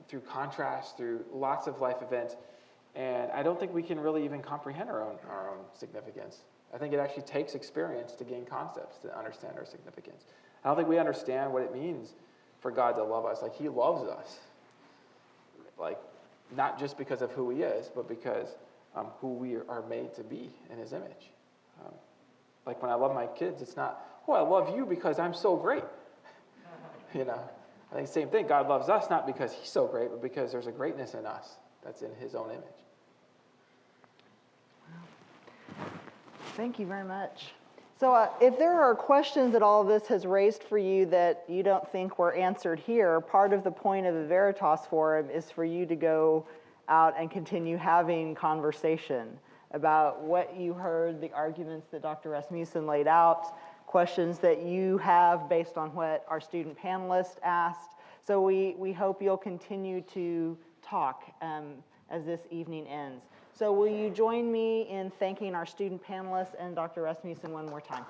through contrast, through lots of life events. And I don't think we can really even comprehend our own significance. I think it actually takes experience to gain concepts to understand our significance. I don't think we understand what it means for God to love us. Like, he loves us. Like, not just because of who he is, but because who we are made to be in his image. Like when I love my kids, it's not, I love you because I'm so great. I think the same thing. God loves us not because he's so great, but because there's a greatness in us that's in his own image. Thank you very much. So if there are questions that all of this has raised for you that you don't think were answered here, part of the point of the Veritas Forum is for you to go out and continue having conversation about what you heard, the arguments that Dr. Rasmussen laid out, questions that you have based on what our student panelists asked. So we hope you'll continue to talk as this evening ends. So will you join me in thanking our student panelists and Dr. Rasmussen one more time?